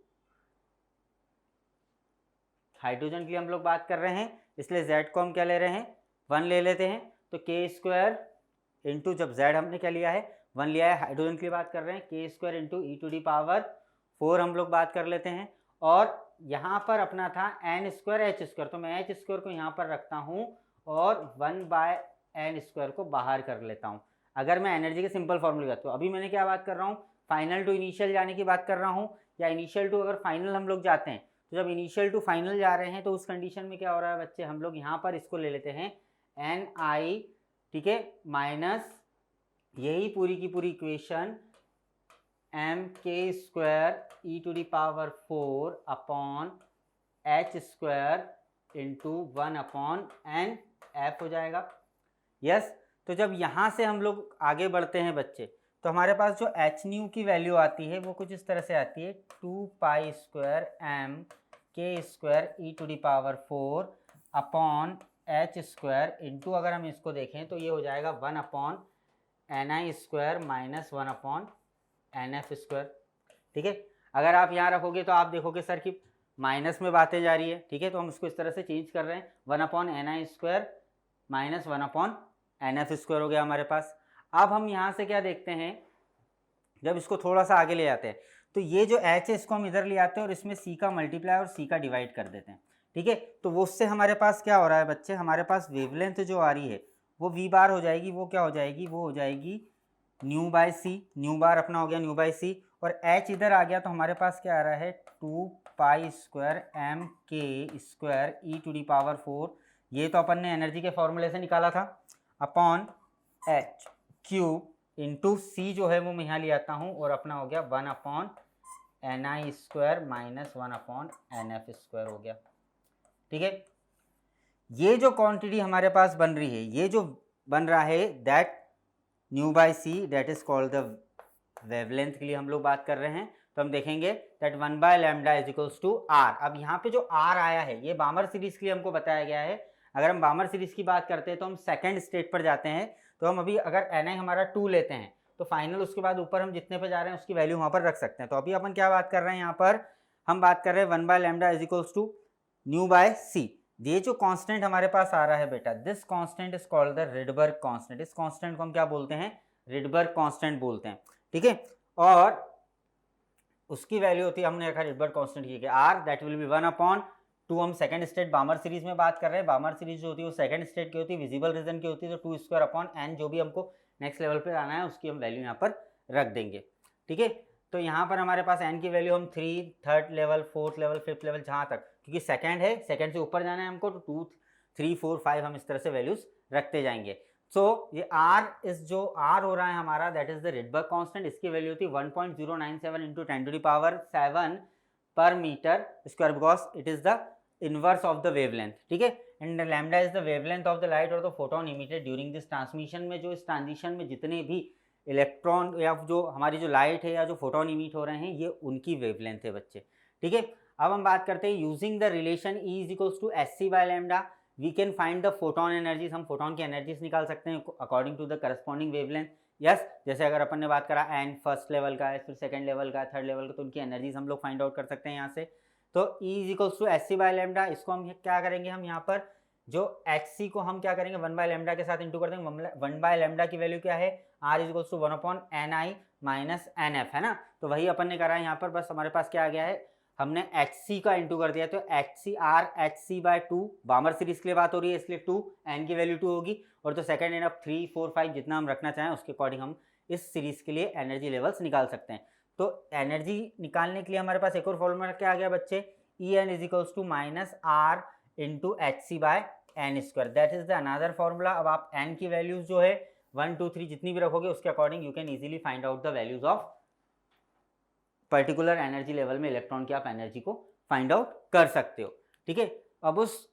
hydrogen के लिए हम लोग बात कर रहे हैं इसलिए z को हम क्या ले रहे हैं, 1 ले लेते हैं। तो के स्क्वायर इंटू, जब z हमने क्या लिया है, 1 लिया है, हाइड्रोजन के लिए बात कर रहे हैं, K square into E to the power 4 हम लोग बात कर लेते हैं। और यहाँ पर अपना था एन स्क्वायर एच स्क्वायर, तो मैं एच स्क्वायर को यहाँ पर रखता हूँ और 1 बाय एन स्क्वायर को बाहर कर लेता हूँ। अगर मैं एनर्जी के सिंपल फॉर्मूले का, तो अभी मैंने क्या बात कर रहा हूँ, फाइनल टू इनिशियल जाने की बात कर रहा हूँ, या इनिशियल टू अगर फाइनल हम लोग जाते हैं, तो जब इनिशियल टू फाइनल जा रहे हैं तो उस कंडीशन में क्या हो रहा है बच्चे, हम लोग यहाँ पर इसको ले लेते हैं एन आई, ठीक है, माइनस यही पूरी की पूरी equation M K square E to the power 4 upon H square into 1 upon N F हो जाएगा। यस, तो जब यहाँ से हम लोग आगे बढ़ते हैं बच्चे, तो हमारे पास जो एच न्यू की वैल्यू आती है वो कुछ इस तरह से आती है 2 pi square M K square E to the power 4 upon H square into, अगर हम इसको देखें तो ये हो जाएगा 1 upon N I square minus 1 upon N F square. ठीक है, अगर आप यहाँ रखोगे तो आप देखोगे सर कि माइनस में बातें जा रही है। ठीक है, तो हम इसको इस तरह से चेंज कर रहे हैं, 1 upon N I square minus 1 upon N F square हो गया हमारे पास। अब हम यहाँ से क्या देखते हैं, जब इसको थोड़ा सा आगे ले जाते हैं तो ये जो एच है इसको हम इधर ले आते हैं और इसमें सी का मल्टीप्लाई और सी का डिवाइड कर देते हैं। ठीक है, तो वो उससे हमारे पास क्या हो रहा है बच्चे, हमारे पास वेवलेंथ जो आ रही है वो वी बार हो जाएगी, वो क्या हो जाएगी, वो हो जाएगी न्यू बाय सी, न्यू बार अपना हो गया न्यू बाय सी, और एच इधर आ गया तो हमारे पास क्या आ रहा है 2 pi square M K square E to the power 4, ये तो अपन ने एनर्जी के फॉर्मूले से निकाला था, अपॉन एच क्यूब इंटू सी जो है वो मैं यहाँ ले आता हूँ और अपना हो गया 1 upon N I square minus 1 upon N F square हो गया। ठीक है, ये जो क्वांटिटी हमारे पास बन रही है, ये जो बन रहा है that nu by C that is called the wavelength के लिए हम लोग बात कर रहे हैं। तो हम देखेंगे that 1 by lambda is equals to R. अब यहाँ पे जो आर आया है ये बामर सीरीज के लिए हमको बताया गया है। अगर हम बामर सीरीज की बात करते हैं तो हम सेकेंड स्टेट पर जाते हैं, तो हम अभी अगर एन आई हमारा 2 लेते हैं तो फाइनल उसके बाद ऊपर हम जितने पे जा रहे हैं उसकी वैल्यू वहाँ पर रख सकते हैं। तो अभी अपन क्या बात कर रहे हैं, यहाँ पर हम बात कर रहे हैं 1 by lambda is equals to nu by C. ये जो कांस्टेंट हमारे पास आ रहा है बेटा, this constant is called the Rydberg constant. इस कांस्टेंट को हम क्या बोलते हैं, रिडबर्ग कांस्टेंट बोलते हैं। ठीक है, और उसकी वैल्यू होती है, हमने रखा रिडबर्ग कांस्टेंट की R, that will be 1 upon 2। हम सेकंड स्टेट बामर सीरीज में बात कर रहे हैं, बामर सीरीज जो होती है वो सेकंड स्टेट की होती है, विजिबल रीजन की होती है, तो 2 स्क्वायर अपॉन एन, जो भी हमको नेक्स्ट लेवल पे आना है उसकी हम वैल्यू यहाँ पर रख देंगे। ठीक है, तो यहाँ पर हमारे पास एन की वैल्यू हम 3, third level, fourth level, fifth level, जहाँ तक, क्योंकि सेकंड है, सेकंड से ऊपर जाना है हमको, तो 2, 3, 4, 5 हम इस तरह से वैल्यूज रखते जाएंगे। सो ये R इस जो R हो रहा है हमारा that is the Rydberg constant, इसकी वैल्यू होती है 1.097 इंटू 10⁻7 पर metre square because it is the inverse of the wavelength, ठीक है। And lambda is the wavelength of the light और the photon emitted during this transmission में, जो इस ट्रांजिशन में जितने भी इलेक्ट्रॉन या जो हमारी जो लाइट है या जो फोटोन इमिट हो रहे हैं ये उनकी वेवलेंथ है बच्चे, ठीक है। अब हम बात करते हैं using the relation E is equals to SC by lambda we can find the photon energies, हम फोटोन की एनर्जीज निकाल सकते हैं according to the corresponding wavelength. Yes, जैसे अगर अपन ने बात करा एन फर्स्ट लेवल का है, फिर सेकंड लेवल का, थर्ड लेवल का, तो उनकी एनर्जीज हम लोग फाइंड आउट कर सकते हैं यहाँ से। तो E is equals to SC by lambda, इसको हम क्या करेंगे, हम यहाँ पर जो HC को हम क्या करेंगे 1 बाय लैम्डा के साथ इंटू कर देंगे। 1 बाय लैम्डा की वैल्यू क्या है, R is equals to 1/ni minus NF, है ना। तो वही अपन ने करा है यहाँ पर, बस हमारे पास क्या आ गया है, हमने HC का इंटू कर दिया, तो HCR HC by 2, Balmer series के लिए बात हो रही है इसलिए 2, N की वैल्यू 2 होगी, और तो सेकंड एन ऑफ 3 4 5 जितना हम रखना चाहें उसके अकॉर्डिंग हम इस सीरीज के लिए एनर्जी लेवल्स निकाल सकते हैं। तो एनर्जी निकालने के लिए हमारे पास एक और फॉर्मूला क्या आ गया बच्चे, En is equals to minus R into HC by N square, that is the another formula. अब आप N की वैल्यूज जो है 1 2 3 जितनी भी रखोगे उसके according you can easily find out the values of particular energy level में इलेक्ट्रॉन की आप एनर्जी को फाइंड आउट कर सकते हो, ठीक है। अब उस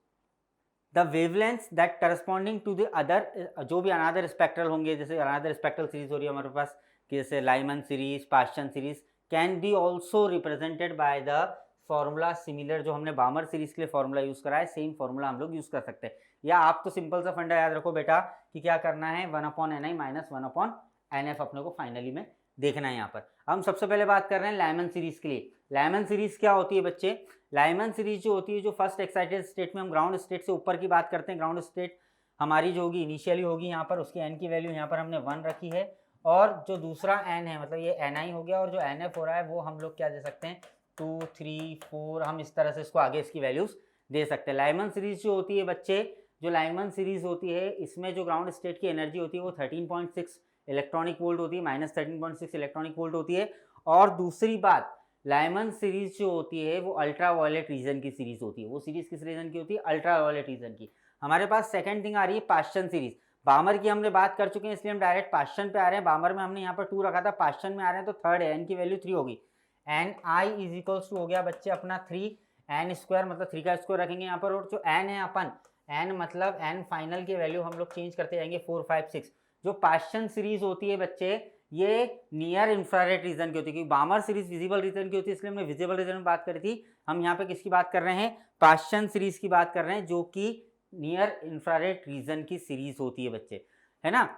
the wavelengths that corresponding to the other, जो भी अनदर स्पेक्ट्रल होंगे, जैसे अनदर स्पेक्ट्रल सीरीज हो रही है हमारे पास, जैसे Lyman series, Paschen series, can be also represented by the formula similar, जो हमने बामर सीरीज के लिए फॉर्मूला यूज करा है सेम फॉर्मूला हम लोग यूज कर सकते हैं। या आप तो सिंपल सा फंडा याद रखो बेटा कि क्या करना है, 1/ni माइनस 1/nf अपने को फाइनली में देखना है। यहाँ पर हम सबसे पहले बात कर रहे हैं लाइमन सीरीज के लिए। लाइमन सीरीज क्या होती है बच्चे, लाइमन सीरीज जो होती है, जो फर्स्ट एक्साइटेड स्टेट में हम ग्राउंड स्टेट से ऊपर की बात करते हैं, ग्राउंड स्टेट हमारी जो होगी इनिशियली होगी यहाँ पर, उसकी एन की वैल्यू यहाँ पर हमने 1 रखी है, और जो दूसरा एन है मतलब ये ni हो गया, और जो nf हो रहा है वो हम लोग क्या दे सकते हैं 2 3 4, हम इस तरह से इसको आगे इसकी वैल्यूज दे सकते हैं। लाइमन सीरीज जो होती है बच्चे, जो लाइमन सीरीज होती है इसमें जो ग्राउंड स्टेट की एनर्जी होती है वो 13.6 इलेक्ट्रॉनिक वोल्ट होती है, माइनस 13.6 इलेक्ट्रॉनिक वोल्ट होती है। और दूसरी बात, लाइमन सीरीज जो होती है वो अल्ट्रा वायलेट रीजन की सीरीज होती है। वो सीरीज किस रीजन की होती है, अल्ट्रा वायलेट रीजन की। हमारे पास सेकंड थिंग आ रही है पास्चन सीरीज। बामर की हमने बात कर चुके हैं इसलिए हम डायरेक्ट पास्चन पे आ रहे हैं। बामर में हमने यहाँ पर 2 रखा था, पास्चन में आ रहे हैं तो थर्ड है, एन की वैल्यू 3 होगी। N I is equals to हो गया बच्चे अपना 3 एन स्क्वायर, मतलब 3 का स्क्वायर रखेंगे यहाँ पर, और जो एन है अपन एन मतलब एन फाइनल की वैल्यू हम लोग चेंज करते जाएंगे 4 5 6। जो पास्चन सीरीज होती है बच्चे ये नियर इंफ्रारेड रीजन की होती है, क्योंकि बामर सीरीज विजिबल रीजन की होती है इसलिए हमने विजिबल रीजन में बात करी थी। हम यहाँ पे किसकी बात कर रहे हैं, पास्चन सीरीज की बात कर रहे हैं, जो कि नियर इंफ्रारेड रीजन की सीरीज होती है बच्चे, है ना।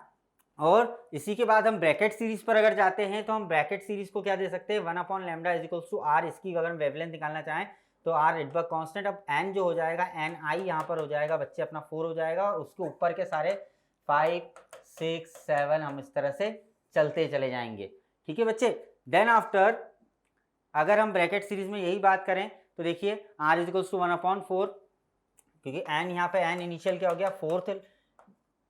और इसी के बाद हम ब्रैकेट सीरीज पर अगर जाते हैं तो हम ब्रैकेट सीरीज को क्या दे सकते हैं 1/λ इज इक्वल्स टू R। इसकी अगर हम वेवलेंथ निकालना चाहें तो R रिडबर्ग कांस्टेंट। अब n जो हो जाएगा ni यहाँ पर हो जाएगा बच्चे अपना 4 हो जाएगा, और उसके ऊपर के सारे 5 6 7 हम इस तरह से चलते चले जाएंगे, ठीक है बच्चे। देन आफ्टर अगर हम ब्रैकेट सीरीज में यही बात करें तो देखिए R इज इक्वल्स टू 1/4, क्योंकि n यहाँ पे n इनिशियल क्या हो गया, 4th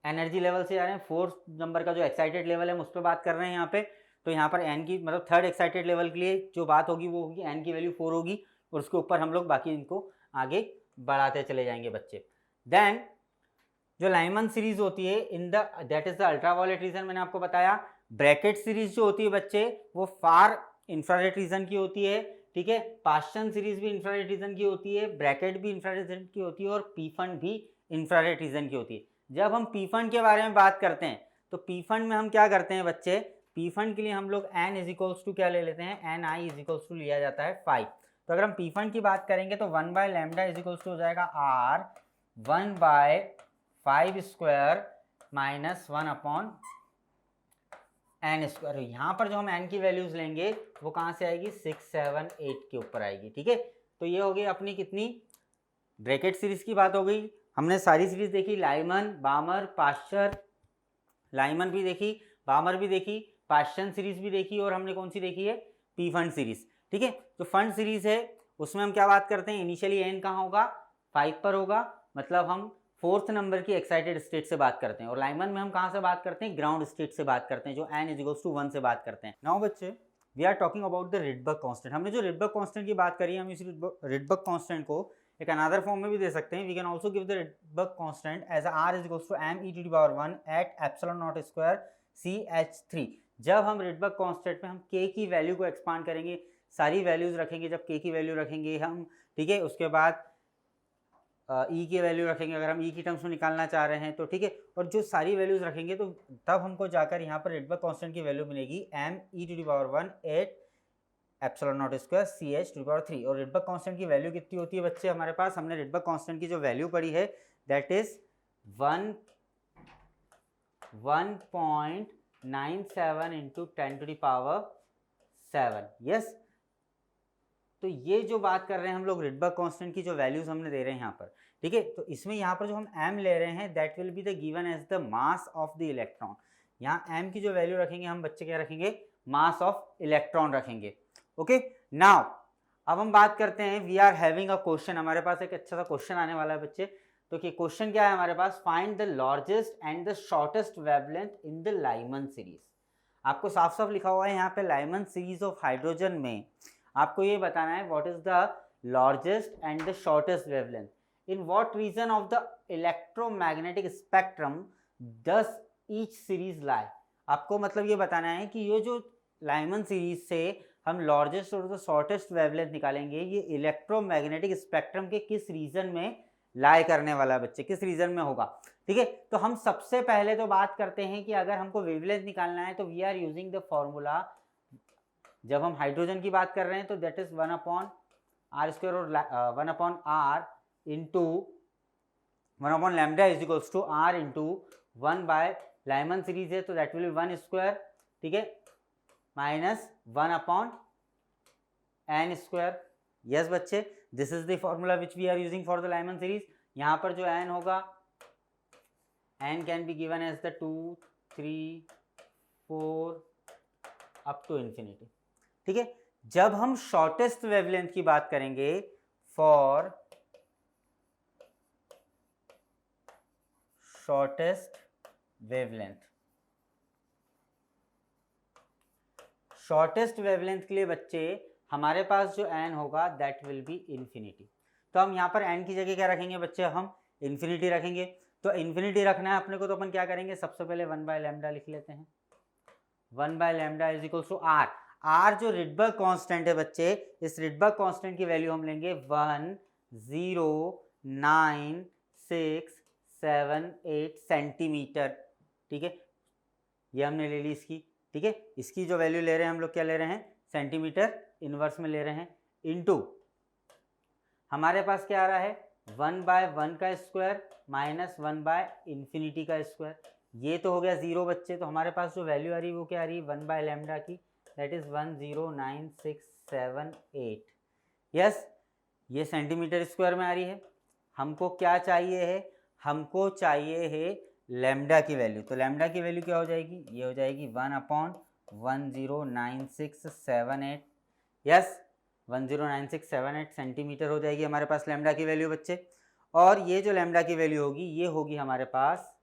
एनर्जी लेवल से आ रहे हैं, 4th नंबर का जो एक्साइटेड लेवल है हम उस पर बात कर रहे हैं यहाँ पे। तो यहाँ पर n की मतलब थर्ड एक्साइटेड लेवल के लिए जो बात होगी वो होगी n की वैल्यू 4 होगी, और उसके ऊपर हम लोग बाकी इनको आगे बढ़ाते चले जाएंगे बच्चे। देन जो लाइमन सीरीज होती है in the that is the ultraviolet region, मैंने आपको बताया। ब्रैकेट सीरीज जो होती है बच्चे वो फार इंफ्रारेड रीजन की होती है, ठीक है। पास्चन सीरीज भी इंफ्रारेड रीजन की होती है, ब्रैकेट भी इंफ्रारेड रीजन की होती है, और पी फंड भी इंफ्रारेड रीजन की होती है। जब हम पी फंड के बारे में बात करते हैं तो पी फंड में हम क्या करते हैं बच्चे, पी फंड के लिए हम लोग n इज इक्वल्स टू क्या ले लेते हैं, ni इज इक्वल्स टू लिया जाता है 5। तो अगर हम पी फंड की बात करेंगे तो 1/λ इज इक्वल्स टू हो जाएगा R 1/5 square minus 1/n square. यहाँ पर जो हम n की वैल्यूज लेंगे वो कहाँ से आएगी, 6 7 8 के ऊपर आएगी, ठीक है। तो ये हो गई अपनी कितनी ब्रैकेट सीरीज की बात हो गई। हमने सारी सीरीज देखी, लाइमन बामर पास्चर, लाइमन भी देखी, बामर भी देखी, पास्चन सीरीज भी देखी, और हमने कौन सी देखी है, पी फंड सीरीज, ठीक है। जो फंड सीरीज है उसमें हम क्या बात करते हैं, इनिशियली n कहाँ होगा 5 पर होगा, मतलब हम 4th नंबर की एक्साइटेड स्टेट से बात करते हैं। और लाइमन में हम कहाँ से बात करते हैं, ग्राउंड स्टेट से बात करते हैं, जो n इज इक्वल्स टू 1 से बात करते हैं। नाउ बच्चे we are talking about the Rydberg constant. हमने जो रिडबर्ग कांस्टेंट की बात करी है, हम इस रिडबर्ग कांस्टेंट को एक अनदर फॉर्म में भी दे सकते हैं, we can also give the Rydberg constant as r is equals to m e to the power 1 eight epsilon naught square CH3। जब हम रिडबर्ग कांस्टेंट में हम k की वैल्यू को एक्सपांड करेंगे, सारी वैल्यूज रखेंगे, जब k की वैल्यू रखेंगे हम, ठीक है, उसके बाद ई की वैल्यू रखेंगे अगर हम ई की टर्म्स में निकालना चाह रहे हैं तो, ठीक है, और जो सारी वैल्यूज रखेंगे तो तब हमको जाकर यहाँ पर रिडबर्ग कांस्टेंट की वैल्यू मिलेगी m e to the power 1 eight epsilon naught square CH to the power 3। और रिडबर्ग कांस्टेंट की वैल्यू कितनी होती है बच्चे हमारे पास, हमने रिडबर्ग कांस्टेंट की जो वैल्यू पढ़ी है that is 1.97 into 10 to the power 7। Yes, तो ये जो बात कर रहे हैं हम लोग रिडबर्ग कांस्टेंट की जो वैल्यूज हमने दे रहे हैं यहाँ पर, ठीक है, तो इसमें यहाँ पर जो हम m ले रहे हैं that will be the given as the mass of the electron. यहाँ m की जो वैल्यू रखेंगे हम बच्चे क्या रखेंगे, मास ऑफ इलेक्ट्रॉन रखेंगे। ओके, नाउ अब हम बात करते हैं, we are having a question, हमारे पास एक अच्छा सा क्वेश्चन आने वाला है बच्चे। तो कि क्वेश्चन क्या है हमारे पास, find the largest and the shortest wavelength in the Lyman series. आपको साफ साफ लिखा हुआ है यहाँ पे लाइमन सीरीज ऑफ हाइड्रोजन में आपको ये बताना है what is the largest and the shortest wavelength in what region of the electromagnetic spectrum does each series lie. आपको मतलब ये बताना है कि ये जो लाइमन सीरीज से हम लार्जेस्ट और द शॉर्टेस्ट वेवलेंथ निकालेंगे, ये इलेक्ट्रोमैग्नेटिक स्पेक्ट्रम के किस रीजन में लाई करने वाला है बच्चे, किस रीजन में होगा, ठीक है। तो हम सबसे पहले तो बात करते हैं कि अगर हमको वेवलेंथ निकालना है तो we are using the formula, जब हम हाइड्रोजन की बात कर रहे हैं तो दैट इज 1/r स्क्वायर और 1/r into 1/λ is equals to r into 1 by Lyman series है तो दैट विल बी 1 स्क्वायर, ठीक है, माइनस 1/n स्क्वायर। यस बच्चे, this is the formula which we are using for the Lyman series. यहाँ पर जो n होगा, n can be given as the 2, 3, 4 up to infinity, ठीक है। जब हम शॉर्टेस्ट वेवलेंथ की बात करेंगे, for shortest wavelength, shortest wavelength के लिए बच्चे हमारे पास जो n होगा दैट विल बी इंफिनिटी। तो हम यहाँ पर n की जगह क्या रखेंगे बच्चे, हम इंफिनिटी रखेंगे। तो इंफिनिटी रखना है अपने को, तो अपन क्या करेंगे, सबसे पहले 1/λ लिख लेते हैं। 1/λ is equal to r। r जो रिडबर्ग कांस्टेंट है बच्चे, इस रिडबर्ग कांस्टेंट की वैल्यू हम लेंगे 109678 सेंटीमीटर, ठीक है, ये हमने ले ली इसकी, ठीक है। इसकी जो वैल्यू ले रहे हैं हम लोग क्या ले रहे हैं, सेंटीमीटर इनवर्स में ले रहे हैं, इनटू हमारे पास क्या आ रहा है 1/1 का स्क्वायर माइनस 1/इंफिनिटी का स्क्वायर। ये तो हो गया 0 बच्चे। तो हमारे पास जो वैल्यू आ रही है वो क्या आ रही है, 1/λ की, दैट इज 109678। यस, ये सेंटीमीटर स्क्वायर में आ रही है। हमको क्या चाहिए है, हमको चाहिए है लैम्डा की वैल्यू। तो लैम्डा की वैल्यू क्या हो जाएगी, ये हो जाएगी 1/109678। यस, 109678 सेंटीमीटर हो जाएगी हमारे पास लैम्डा की वैल्यू बच्चे। और ये जो लैम्डा की वैल्यू होगी ये होगी हमारे पास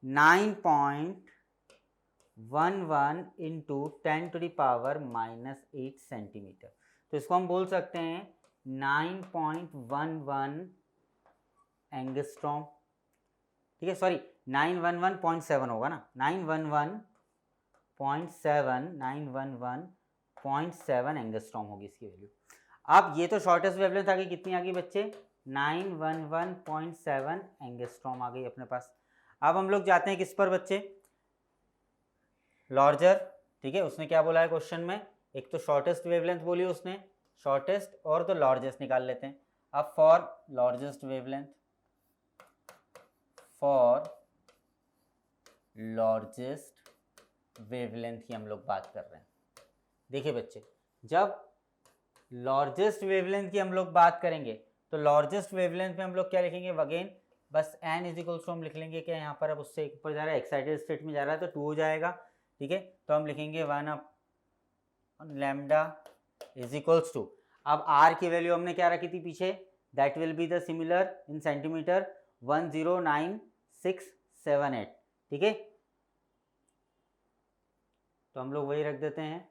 9.11 into 10 to the power -8 centimetre. तो इसको हम बोल सकते हैं 9.11 एंगस्ट्रॉम, ठीक है, सॉरी 911.7 होगा ना, 911.7 एंगस्ट्रॉम होगी इसकी वैल्यू। अब ये तो शॉर्टेस्ट वेवलेंथ आ गई, कितनी आ गई बच्चे, 911.7 एंगस्ट्रॉम आ गई अपने पास। अब हम लोग जाते हैं किस पर बच्चे, लार्जर, ठीक है। उसने क्या बोला है क्वेश्चन में, एक तो शॉर्टेस्ट वेवलेंथ बोली उसने, शॉर्टेस्ट और तो लार्जेस्ट निकाल लेते हैं। अब for largest wavelength, for largest wavelength की हम लोग बात कर रहे हैं। देखिए बच्चे, जब लार्जेस्ट वेवलेंथ की हम लोग बात करेंगे तो लार्जेस्ट वेवलेंथ में हम लोग क्या लिखेंगे, अगेन बस n इज इक्वल्स टू हम लिख लेंगे क्या, यहाँ पर अब उससे ऊपर जा रहा है, एक्साइटेड स्टेट में जा रहा है तो 2 हो जाएगा, ठीक है। तो हम लिखेंगे 1/λ इज इक्वल्स टू, अब r की वैल्यू हमने क्या रखी थी पीछे, that will be the similar in centimetre 109678, ठीक है। तो हम लोग वही रख देते हैं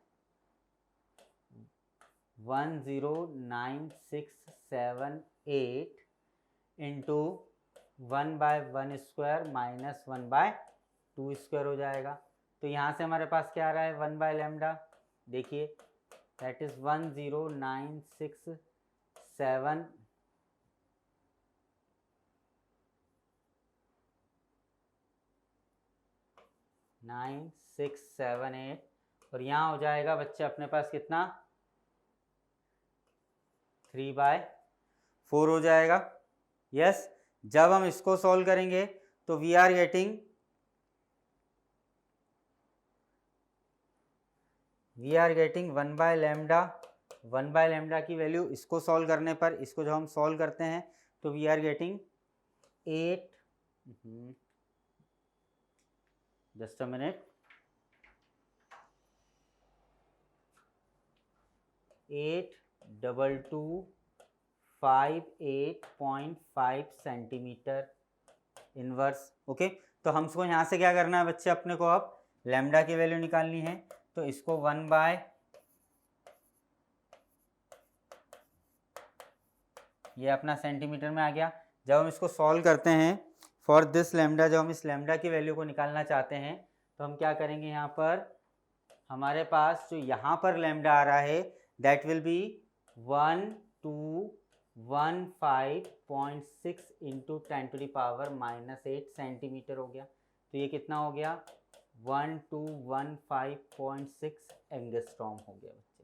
109678 0.78 इंटू 1/1² माइनस 1/2² हो जाएगा। तो यहाँ से हमारे पास क्या आ रहा है 1/λ, देखिए दैट इज 10967 9678 और यहाँ हो जाएगा बच्चे अपने पास कितना 3/4 हो जाएगा। यस, जब हम इसको सॉल्व करेंगे तो वी आर गेटिंग 1/λ की वैल्यू इसको सॉल्व करने पर, इसको जब हम सॉल्व करते हैं तो we are getting 8 just a minute 8228.5 centimetre inverse. Okay, तो हमको यहाँ से क्या करना है बच्चे, अपने को अब लैम्डा की वैल्यू निकालनी है। तो इसको 1 ये अपना सेंटीमीटर में आ गया। जब हम इसको सॉल्व करते हैं फॉर दिस लैम्डा, जब हम इस लैम्डा की वैल्यू को निकालना चाहते हैं तो हम क्या करेंगे, यहाँ पर हमारे पास जो यहाँ पर लैम्डा आ रहा है that will B 1215.6 into 10⁻⁻8 centimetre हो गया। तो ये कितना हो गया 1215.6 एंगस्ट्रॉम हो गया बच्चे।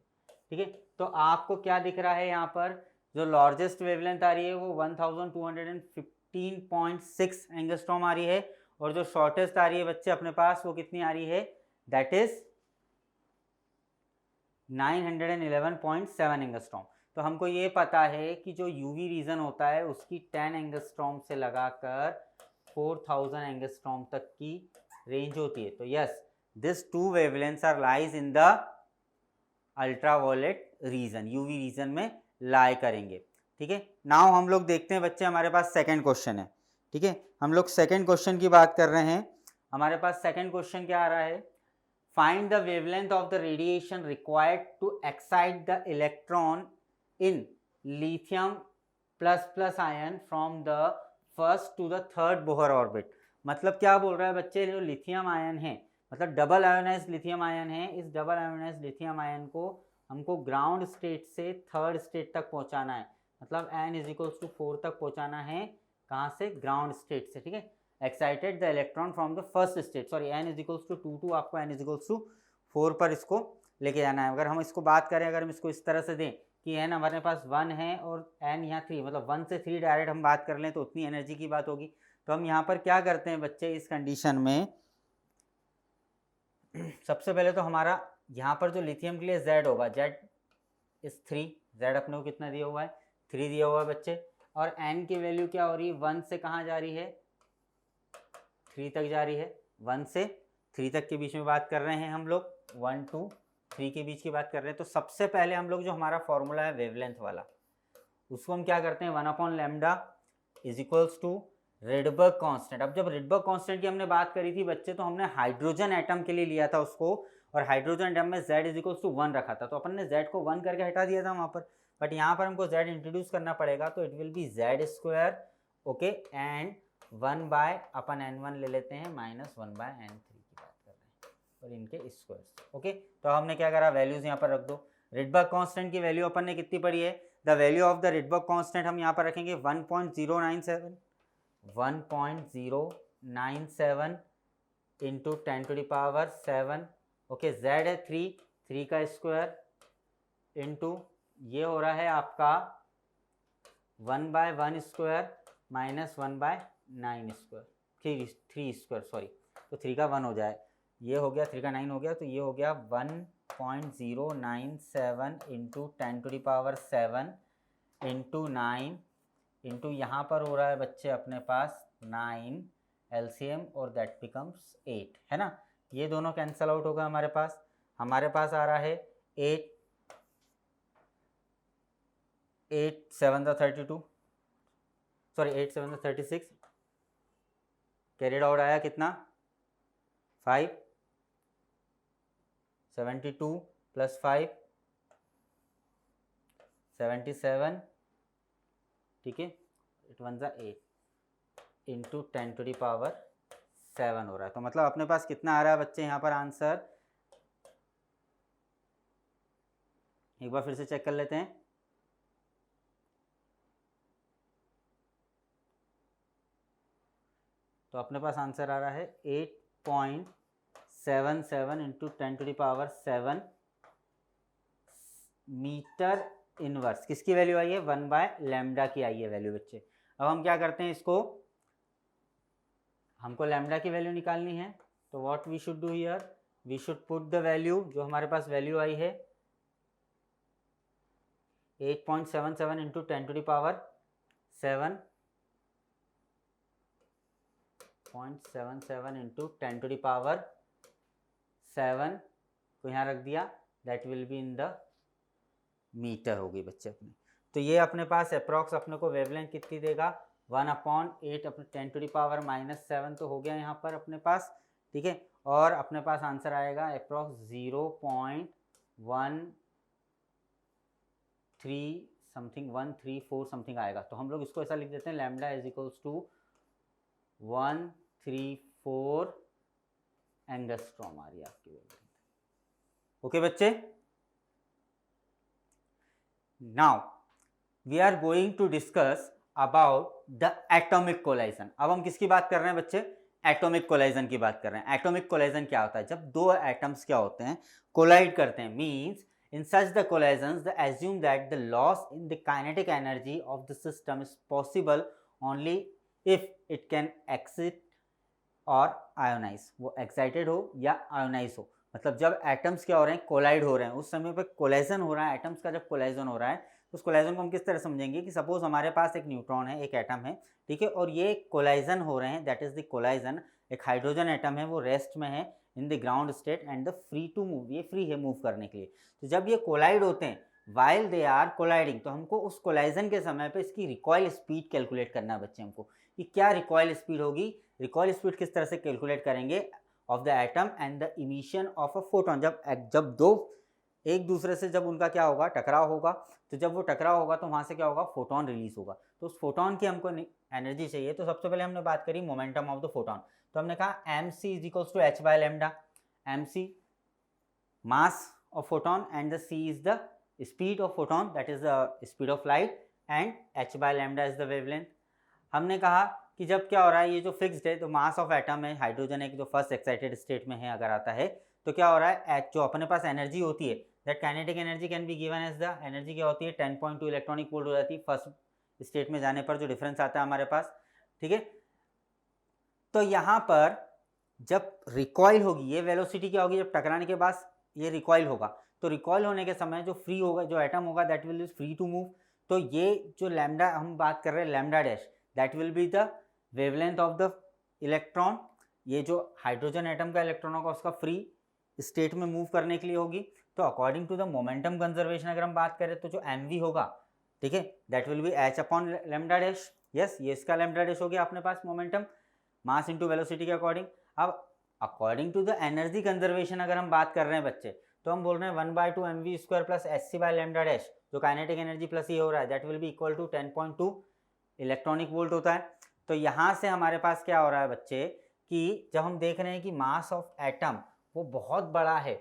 ठीक है, तो आपको क्या दिख रहा है, यहाँ पर जो लार्जेस्ट वेवलेंथ आ रही है वो 1215.6 एंगस्ट्रॉम आ रही है और जो शॉर्टेस्ट आ रही है बच्चे अपने पास वो कितनी आ रही है, दैट इज 911.7 एंगस्ट्रॉम। तो हमको ये पता है कि जो यूवी रीजन होता है उसकी 10 एंगस्ट्रॉम से लगाकर 4000 एंगस्ट्रॉम तक की रेंज होती है। तो yes, this two wavelengths are lies in the ultraviolet region, UV region में लाई करेंगे। ठीक है, नाउ हम लोग देखते हैं बच्चे, हमारे पास सेकंड क्वेश्चन है। ठीक है, हम लोग सेकंड क्वेश्चन की बात कर रहे हैं। हमारे पास सेकंड क्वेश्चन क्या आ रहा है, find the wavelength of the radiation required to excite the electron in lithium plus ion from the first to the third Bohr orbit। मतलब क्या बोल रहा है बच्चे, जो लिथियम आयन है, मतलब डबल आयोनाइज्ड लिथियम आयन है, इस डबल आयोनाइज्ड लिथियम आयन को हमको ग्राउंड स्टेट से थर्ड स्टेट तक पहुंचाना है। मतलब n=4 तक पहुंचाना है, कहाँ से, ग्राउंड स्टेट से। ठीक है, excited the electron from the first state, sorry n=2 आपको n=4 पर इसको लेके जाना है। अगर हम इसको बात करें, अगर हम इसको इस तरह से दें कि n हमारे पास 1 है और n यहाँ 3, मतलब 1 से 3 डायरेक्ट हम बात कर लें तो उतनी एनर्जी की बात होगी। तो हम यहाँ पर क्या करते हैं बच्चे, इस कंडीशन में सबसे पहले तो हमारा यहाँ पर जो लिथियम के लिए Z होगा, Z इज 3, Z अपने को कितना दिया हुआ है 3 दिया हुआ है बच्चे, और n की वैल्यू क्या हो रही है, 1 से कहाँ जा रही है 3 तक जा रही है। 1 से 3 तक के बीच में बात कर रहे हैं हम लोग, 1 to 3 के बीच की बात कर रहे हैं। तो सबसे पहले हम लोग जो हमारा फॉर्मूला है वेवलेंथ वाला, उसको हम क्या करते हैं 1/λ is equals to Rydberg constant. अब जब रेडबर्ग कांस्टेंट की हमने बात करी थी बच्चे, तो हमने हाइड्रोजन एटम के लिए लिया था उसको, और हाइड्रोजन एटम में Z इज इक्वल्स टू 1 रखा था, तो अपन ने Z को 1 करके हटा दिया था वहाँ पर। बट यहाँ पर हमको Z इंट्रोड्यूस करना पड़ेगा, तो it will B Z², okay, and 1/n1 ले लेते हैं माइनस 1/n3 की बात कर रहे हैं, और इनके स्क्वायर। ओके, तो हमने क्या करा, वैल्यूज यहाँ पर रख दो। रेडबर्ग कांस्टेंट की वैल्यू अपन ने कितनी पढ़ी है, the value of the Rydberg constant हम यहाँ पर रखेंगे 1.097 इंटू 10⁻⁷। ओके, Z है 3 का स्क्वायर इंटू ये हो रहा है आपका 1/1² माइनस 1/9², 3 सॉरी, तो 3 का 1 हो जाए, ये हो गया 3 का 9 हो गया, तो ये हो गया 1.097 इंटू 10⁻⁷ इंटू 9 इंटू यहाँ पर हो रहा है बच्चे अपने पास 9 LCM और दैट बिकम्स 8, है ना। ये दोनों कैंसल आउट होगा हमारे पास आ रहा है 8 7 32, सॉरी 8 7 36, कैरिड आउट आया कितना 5, 72 प्लस 5 77 ठीक है, 8 1 जा 8 इंटू 10⁻7 हो रहा है। तो मतलब अपने पास कितना आ रहा है बच्चे यहाँ पर आंसर, एक बार फिर से चेक कर लेते हैं। तो अपने पास आंसर आ रहा है 8.77 इंटू 10⁻7 मीटर इनवर्स। किसकी वैल्यू आई है, 1/λ की आई है वैल्यू बच्चे। अब हम क्या करते हैं, इसको हमको लैम्डा की वैल्यू निकालनी है, तो what we should do here, we should put the value, जो हमारे पास वैल्यू आई है 8.77 इंटू 10⁻7 0.77 इंटू 10⁻7 को यहाँ रख दिया, that will be in the metre होगी बच्चे अपने। तो ये अपने पास अप्रॉक्स अपने को वेवलेंथ कितनी देगा, 1/8 अपने 10⁻⁻7 तो हो गया यहाँ पर अपने पास, ठीक है। और अपने पास आंसर आएगा अप्रॉक्स 0.13 समथिंग 134 समथिंग आएगा। तो हम लोग इसको ऐसा लिख देते हैं, lambda is equals to 134 angstrom आ रही है आपकी वेवलेंथ। ओके बच्चे, now we are going to discuss about the atomic collision. अब हम किसकी बात कर रहे हैं बच्चे, एटॉमिक कोलाइजन की बात कर रहे हैं। एटॉमिक कोलाइजन क्या होता है, जब दो एटम्स क्या होते हैं, कोलाइड करते हैं, means in such the collisions they assume that the loss in the kinetic energy of the system is possible only if it can excite और आयोनाइज, वो एक्साइटेड हो या आयोनाइज हो। मतलब जब एटम्स क्या हो रहे हैं, कोलाइड हो रहे हैं, उस समय पे कोलाइजन हो रहा है, एटम्स का जब कोलाइजन हो रहा है, तो उस कोलाइजन को हम किस तरह समझेंगे कि सपोज हमारे पास एक न्यूट्रॉन है, एक एटम है, ठीक है, और ये कोलाइजन हो रहे हैं, दैट इज द कोलाइजन। एक हाइड्रोजन एटम है, वो रेस्ट में है in the ground state and the free to move, ये फ्री है मूव करने के लिए। तो जब ये कोलाइड होते हैं, वाइल दे आर कोलाइडिंग, तो हमको उस कोलाइजन के समय पे इसकी रिकॉइल स्पीड कैलकुलेट करना है बच्चे हमको, कि क्या रिकॉइल स्पीड होगी। रिकॉइल स्पीड किस तरह से कैलकुलेट करेंगे, of the atom and the emission of a photon. जब दो एक दूसरे से जब उनका क्या होगा, टकराव होगा, तो जब वो टकराव होगा तो वहाँ से क्या होगा, फोटोन रिलीज होगा। तो उस फोटोन की हमको एनर्जी चाहिए। तो सबसे पहले हमने बात करी मोमेंटम ऑफ द फोटोन, तो हमने कहा mc is equals to h by lambda, mc mass of photon and the c is the speed of photon, that is the speed of light, and h by lambda is the wavelength. हमने कहा कि जब क्या हो रहा है, ये जो फिक्स्ड है, तो मास ऑफ एटम है, हाइड्रोजन एक जो फर्स्ट एक्साइटेड स्टेट में है अगर आता है, तो क्या हो रहा है, जो अपने पास एनर्जी होती है, that kinetic energy can be given as the energy क्या होती है, 10.2 इलेक्ट्रॉनिक वोल्ट हो जाती है फर्स्ट स्टेट में जाने पर, जो डिफरेंस आता है हमारे पास, ठीक है। तो यहाँ पर जब रिकॉइल होगी, ये वेलोसिटी क्या होगी, जब टकराने के बाद ये रिकॉइल होगा, तो रिकॉइल होने के समय जो फ्री होगा, जो एटम होगा, that will be free to move. तो ये जो लैम्डा हम बात कर रहे हैं, lambda dash, that will be the wavelength of the electron. ये जो हाइड्रोजन एटम का इलेक्ट्रॉन होगा, उसका फ्री स्टेट में मूव करने के लिए होगी। तो according to the momentum conservation अगर हम बात करें, तो जो mv होगा, ठीक है, that will be h upon lambda dash. Yes, ये इसका लैम्डा डैश हो गया अपने पास मोमेंटम, मास इनटू वेलोसिटी के अकॉर्डिंग। अब according to the energy conservation अगर हम बात कर रहे हैं बच्चे, तो हम बोल रहे हैं 1/2 mv² plus hc by lambda dash, जो काइनेटिक एनर्जी प्लस ये हो रहा है, that will be equal to 10.2 electronic volt होता है। तो यहाँ से हमारे पास क्या हो रहा है बच्चे, कि जब हम देख रहे हैं कि मास ऑफ एटम वो बहुत बड़ा है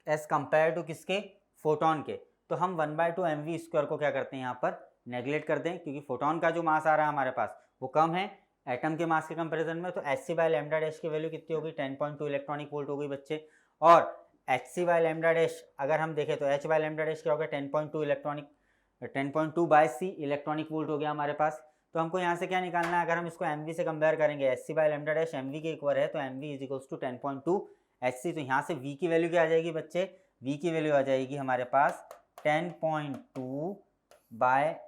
एज कंपेयर टू किसके, फोटोन के, तो हम 1/2 mv² को क्या करते हैं, यहाँ पर नेगलेक्ट कर दें, क्योंकि फोटोन का जो मास आ रहा है हमारे पास वो कम है एटम के मास के कंपैरिजन में। तो hc बाय लैम्डा डैश की वैल्यू कितनी होगी, 10.2 इलेक्ट्रॉनिक वोल्ट हो गई बच्चे। और hc बाय लैम्डा डैश अगर हम देखें, तो h बाय लैम्डा डैश क्या होगा, 10.2 electronic 10.2 by c electronic volt हो गया हमारे पास। तो हमको यहाँ से क्या निकालना है, अगर हम इसको mv से कंपेयर करेंगे, hc by lambda dash mv के इक्वल है, तो mv is equals to 10.2 hc। तो यहाँ से v की वैल्यू क्या आ जाएगी बच्चे, v की वैल्यू आ जाएगी हमारे पास 10.2 बाय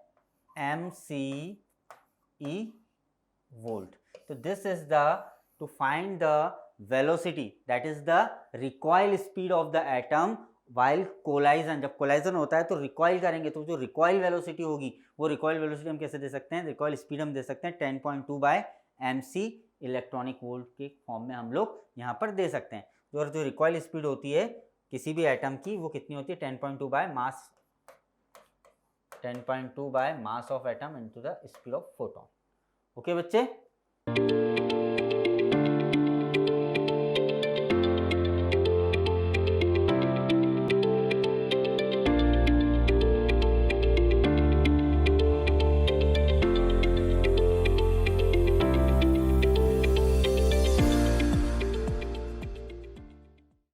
mce वोल्ट। तो this is the two find the velocity, that is the recoil speed of the atom while collision. जब कोलाइजन होता है तो रिकॉइल करेंगे, तो जो रिकॉइल वेलोसिटी होगी, वो रिकॉइल वेलोसिटी हम कैसे दे सकते हैं, रिकॉइल स्पीड हम दे सकते हैं 10.2 बाय mc इलेक्ट्रॉनिक वोल्ट के फॉर्म में हम लोग यहाँ पर दे सकते हैं। जो रिकॉइल स्पीड होती है किसी भी एटम की, वो कितनी होती है, 10.2 by mass 10.2 by mass of atom into the speed of photon. Okay बच्चे.